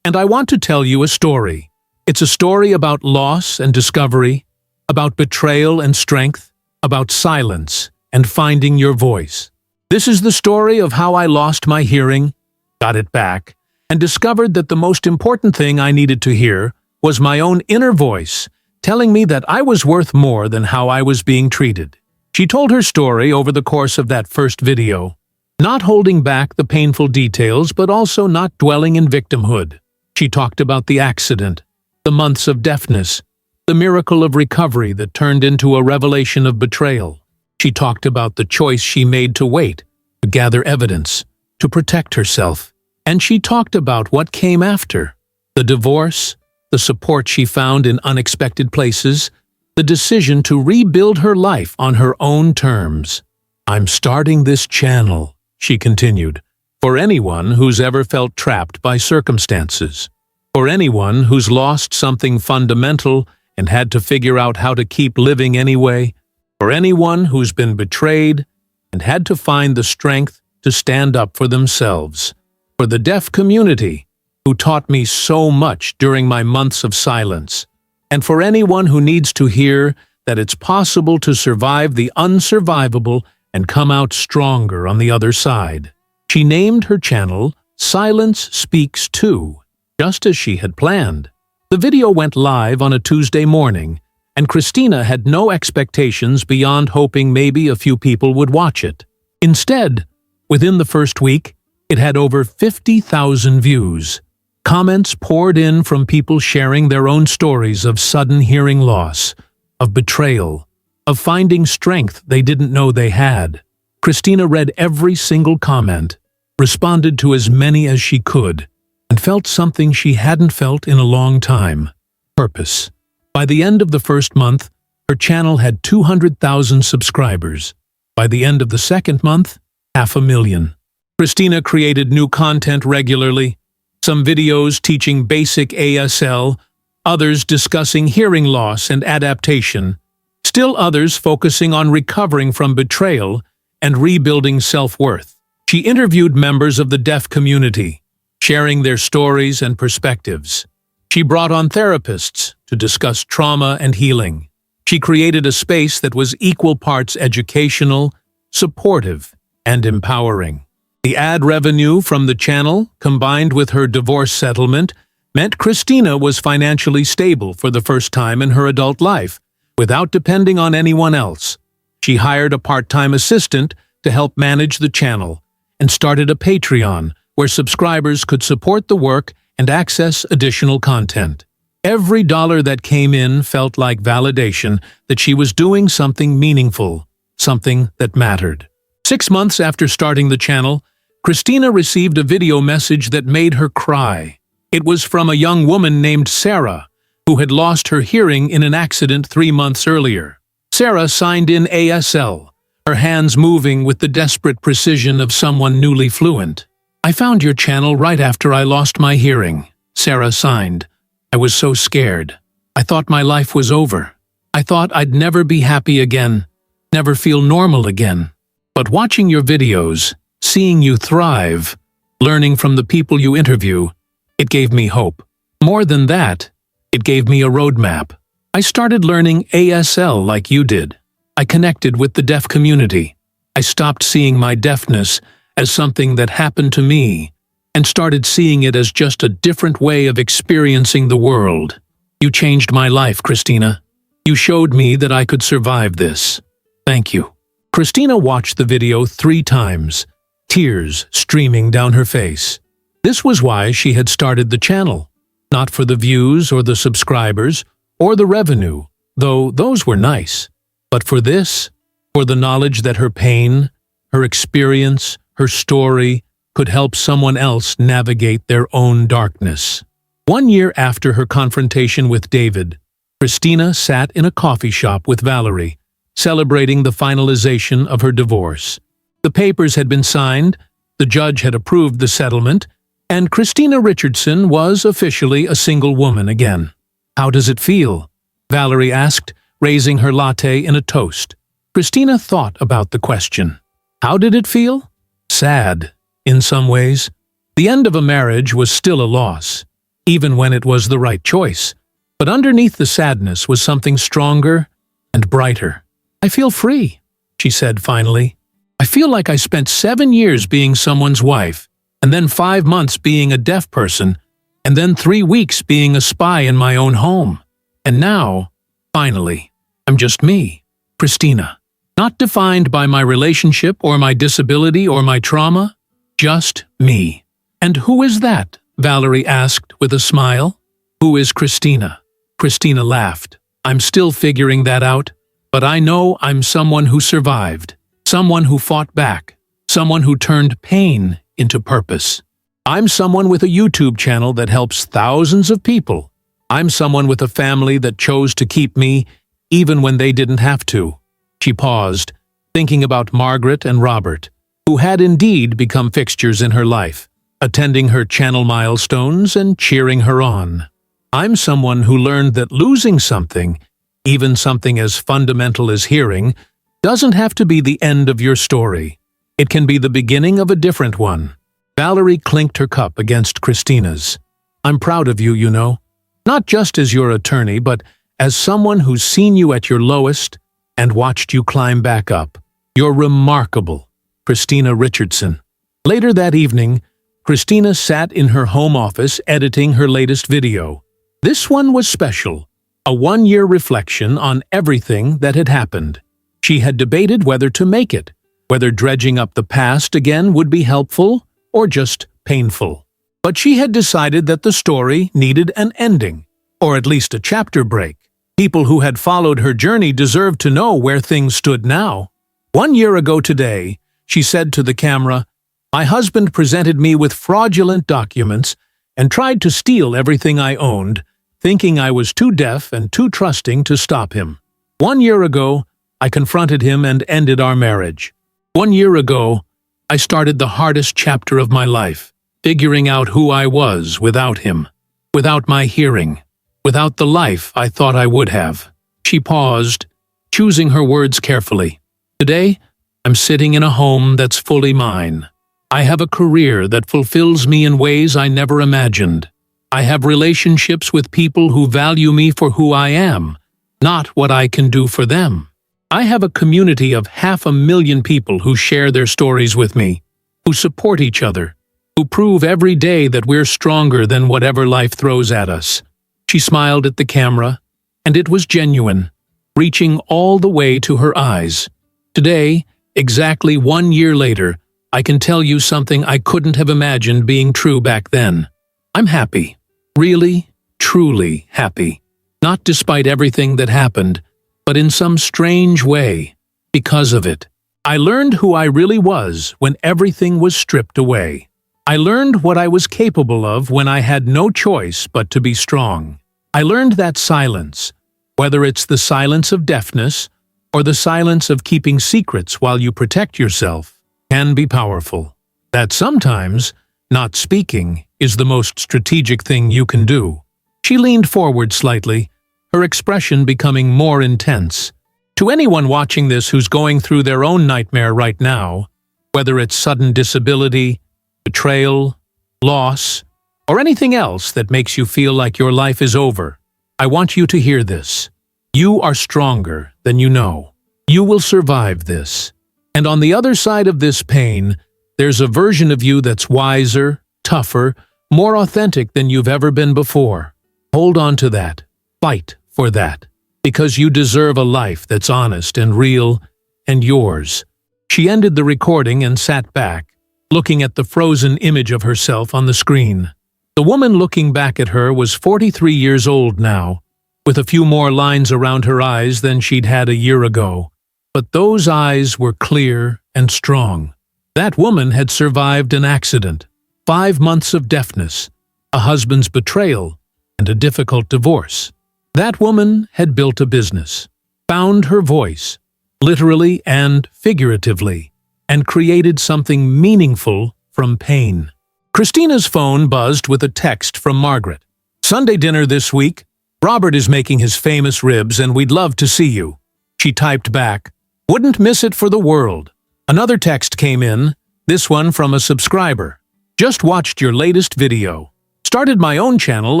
[SPEAKER 1] and I want to tell you a story. It's a story about loss and discovery, about betrayal and strength, about silence and finding your voice. This is the story of how I lost my hearing, got it back, and discovered that the most important thing I needed to hear was my own inner voice telling me that I was worth more than how I was being treated." She told her story over the course of that first video, not holding back the painful details but also not dwelling in victimhood. She talked about the accident, the months of deafness, the miracle of recovery that turned into a revelation of betrayal. She talked about the choice she made to wait, to gather evidence, to protect herself. And she talked about what came after: the divorce, the support she found in unexpected places, the decision to rebuild her life on her own terms. "I'm starting this channel," she continued, "for anyone who's ever felt trapped by circumstances, for anyone who's lost something fundamental and had to figure out how to keep living anyway, for anyone who's been betrayed and had to find the strength to stand up for themselves, for the deaf community who taught me so much during my months of silence, and for anyone who needs to hear that it's possible to survive the unsurvivable and come out stronger on the other side." She named her channel Silence Speaks Too, just as she had planned. The video went live on a Tuesday morning, and Christina had no expectations beyond hoping maybe a few people would watch it. Instead, within the first week, it had over 50,000 views. Comments poured in from people sharing their own stories of sudden hearing loss, of betrayal, of finding strength they didn't know they had. Christina read every single comment, responded to as many as she could, and felt something she hadn't felt in a long time: purpose. By the end of the first month, her channel had 200,000 subscribers. By the end of the second month, 500,000. Christina created new content regularly, some videos teaching basic ASL, others discussing hearing loss and adaptation, still others focusing on recovering from betrayal and rebuilding self-worth. She interviewed members of the deaf community, sharing their stories and perspectives. She brought on therapists to discuss trauma and healing. She created a space that was equal parts educational, supportive, and empowering. The ad revenue from the channel, combined with her divorce settlement, meant Christina was financially stable for the first time in her adult life, without depending on anyone else. She hired a part-time assistant to help manage the channel, and started a Patreon where subscribers could support the work and access additional content. Every dollar that came in felt like validation that she was doing something meaningful, something that mattered. 6 months after starting the channel, Christina received a video message that made her cry. It was from a young woman named Sarah, who had lost her hearing in an accident 3 months earlier. Sarah signed in ASL, her hands moving with the desperate precision of someone newly fluent. "I found your channel right after I lost my hearing," Sarah signed. "I was so scared. I thought my life was over. I thought I'd never be happy again, never feel normal again. But watching your videos, seeing you thrive, learning from the people you interview, it gave me hope. More than that, it gave me a roadmap. I started learning ASL like you did. I connected with the deaf community. I stopped seeing my deafness as something that happened to me and started seeing it as just a different way of experiencing the world. You changed my life, Christina. You showed me that I could survive this. Thank you." Christina watched the video 3 times, tears streaming down her face. This was why she had started the channel. Not for the views or the subscribers or the revenue, though those were nice, but for this, for the knowledge that her pain, her experience, her story could help someone else navigate their own darkness. 1 year after her confrontation with David, Christina sat in a coffee shop with Valerie, celebrating the finalization of her divorce. The papers had been signed, the judge had approved the settlement, and Christina Richardson was officially a single woman again. "How does it feel?" Valerie asked, raising her latte in a toast. Christina thought about the question. How did it feel? Sad, in some ways. The end of a marriage was still a loss, even when it was the right choice. But underneath the sadness was something stronger and brighter. "I feel free," she said finally. "I feel like I spent 7 years being someone's wife, and then 5 months being a deaf person, and then 3 weeks being a spy in my own home. And now, finally, I'm just me, Christina. Not defined by my relationship or my disability or my trauma, just me." "And who is that?" Valerie asked with a smile. "Who is Christina?" Christina laughed. "I'm still figuring that out, but I know I'm someone who survived, someone who fought back, someone who turned pain into purpose. I'm someone with a YouTube channel that helps thousands of people. I'm someone with a family that chose to keep me even when they didn't have to." She paused, thinking about Margaret and Robert, who had indeed become fixtures in her life, attending her channel milestones and cheering her on. "I'm someone who learned that losing something, even something as fundamental as hearing, doesn't have to be the end of your story. It can be the beginning of a different one." Valerie clinked her cup against Christina's. "I'm proud of you, you know. Not just as your attorney, but as someone who's seen you at your lowest and watched you climb back up. You're remarkable, Christina Richardson." Later that evening, Christina sat in her home office editing her latest video. This one was special, a 1-year reflection on everything that had happened. She had debated whether to make it, whether dredging up the past again would be helpful or just painful. But she had decided that the story needed an ending, or at least a chapter break. People who had followed her journey deserved to know where things stood now. 1 year ago today, she said to the camera, "My husband presented me with fraudulent documents and tried to steal everything I owned, thinking I was too deaf and too trusting to stop him. 1 year ago, I confronted him and ended our marriage. 1 year ago, I started the hardest chapter of my life, figuring out who I was without him, without my hearing, without the life I thought I would have." She paused, choosing her words carefully. "Today, I'm sitting in a home that's fully mine. I have a career that fulfills me in ways I never imagined. I have relationships with people who value me for who I am, not what I can do for them. I have a community of 500,000 people who share their stories with me, who support each other, who prove every day that we're stronger than whatever life throws at us." She smiled at the camera, and it was genuine, reaching all the way to her eyes. "Today, exactly 1 year later, I can tell you something I couldn't have imagined being true back then. I'm happy. Really, truly happy. Not despite everything that happened, but in some strange way, because of it. I learned who I really was when everything was stripped away. I learned what I was capable of when I had no choice but to be strong. I learned that silence, whether it's the silence of deafness or the silence of keeping secrets while you protect yourself, can be powerful. That sometimes, not speaking is the most strategic thing you can do. She leaned forward slightly, her expression becoming more intense. To anyone watching this who's going through their own nightmare right now, whether it's sudden disability, betrayal, loss, or anything else that makes you feel like your life is over, I want you to hear this. You are stronger than you know. You will survive this. And on the other side of this pain, there's a version of you that's wiser, tougher, more authentic than you've ever been before. Hold on to that. Fight for that. Because you deserve a life that's honest and real and yours. She ended the recording and sat back, looking at the frozen image of herself on the screen. The woman looking back at her was 43 years old now, with a few more lines around her eyes than she'd had a year ago. But those eyes were clear and strong. That woman had survived an accident, 5 months of deafness, a husband's betrayal, and a difficult divorce. That woman had built a business, found her voice, literally and figuratively, and created something meaningful from pain. Christina's phone buzzed with a text from Margaret. "Sunday dinner this week. Robert is making his famous ribs and we'd love to see you." She typed back, "Wouldn't miss it for the world." Another text came in, this one from a subscriber. "Just watched your latest video. Started my own channel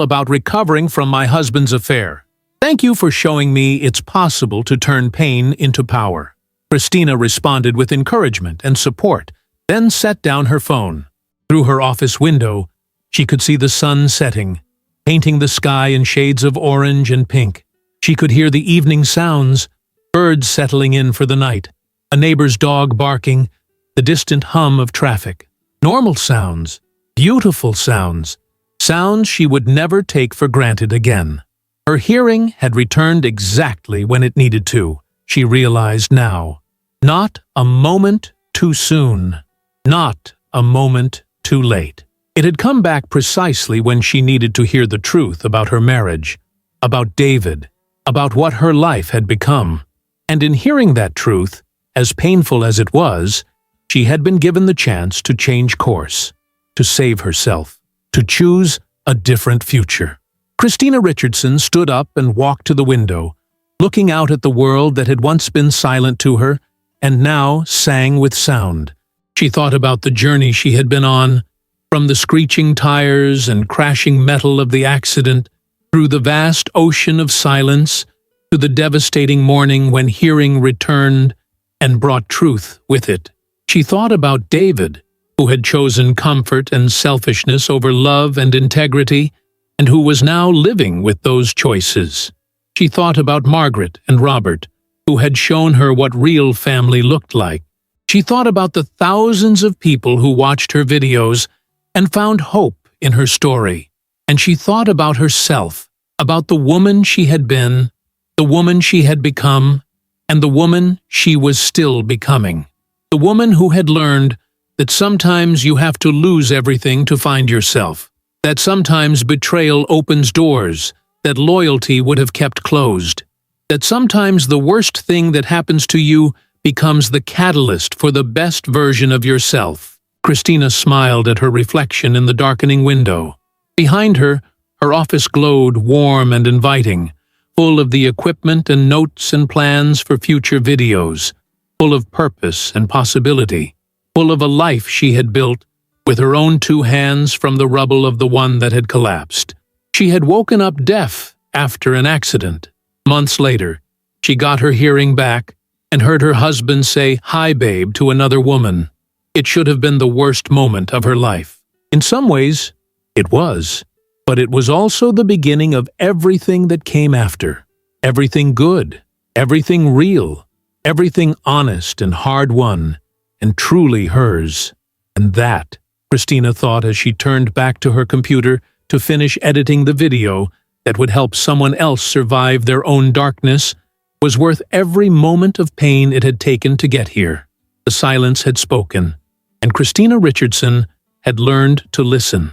[SPEAKER 1] about recovering from my husband's affair. Thank you for showing me it's possible to turn pain into power." Christina responded with encouragement and support, then set down her phone. Through her office window, she could see the sun setting, painting the sky in shades of orange and pink. She could hear the evening sounds, birds settling in for the night, a neighbor's dog barking, the distant hum of traffic. Normal sounds, beautiful sounds, sounds she would never take for granted again. Her hearing had returned exactly when it needed to, she realized now. Not a moment too soon. Not a moment too late. It had come back precisely when she needed to hear the truth about her marriage, about David, about what her life had become. And in hearing that truth, as painful as it was, she had been given the chance to change course, to save herself, to choose a different future. Christina Richardson stood up and walked to the window, looking out at the world that had once been silent to her and now sang with sound. She thought about the journey she had been on, from the screeching tires and crashing metal of the accident, through the vast ocean of silence, to the devastating morning when hearing returned and brought truth with it. She thought about David, who had chosen comfort and selfishness over love and integrity, and who was now living with those choices. She thought about Margaret and Robert, who had shown her what real family looked like. She thought about the thousands of people who watched her videos and found hope in her story. And she thought about herself, about the woman she had been, the woman she had become, and the woman she was still becoming. The woman who had learned that sometimes you have to lose everything to find yourself. That sometimes betrayal opens doors that loyalty would have kept closed. That sometimes the worst thing that happens to you becomes the catalyst for the best version of yourself. Christina smiled at her reflection in the darkening window. Behind her, her office glowed warm and inviting, full of the equipment and notes and plans for future videos, full of purpose and possibility, full of a life she had built with her own 2 hands from the rubble of the one that had collapsed. She had woken up deaf after an accident. Months later, she got her hearing back and heard her husband say, "Hi, babe," to another woman. It should have been the worst moment of her life. In some ways, it was. But it was also the beginning of everything that came after. Everything good, everything real, everything honest and hard-won, and truly hers. And that, Christina thought as she turned back to her computer to finish editing the video that would help someone else survive their own darkness, was worth every moment of pain it had taken to get here. The silence had spoken, and Christina Richardson had learned to listen.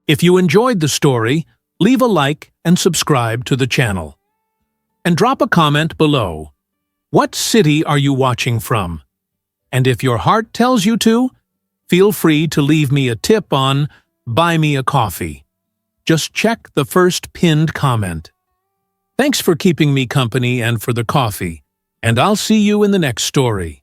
[SPEAKER 1] If you enjoyed the story, leave a like and subscribe to the channel. And drop a comment below. What city are you watching from? And if your heart tells you to, feel free to leave me a tip on Buy Me a Coffee. Just check the first pinned comment. Thanks for keeping me company and for the coffee, and I'll see you in the next story.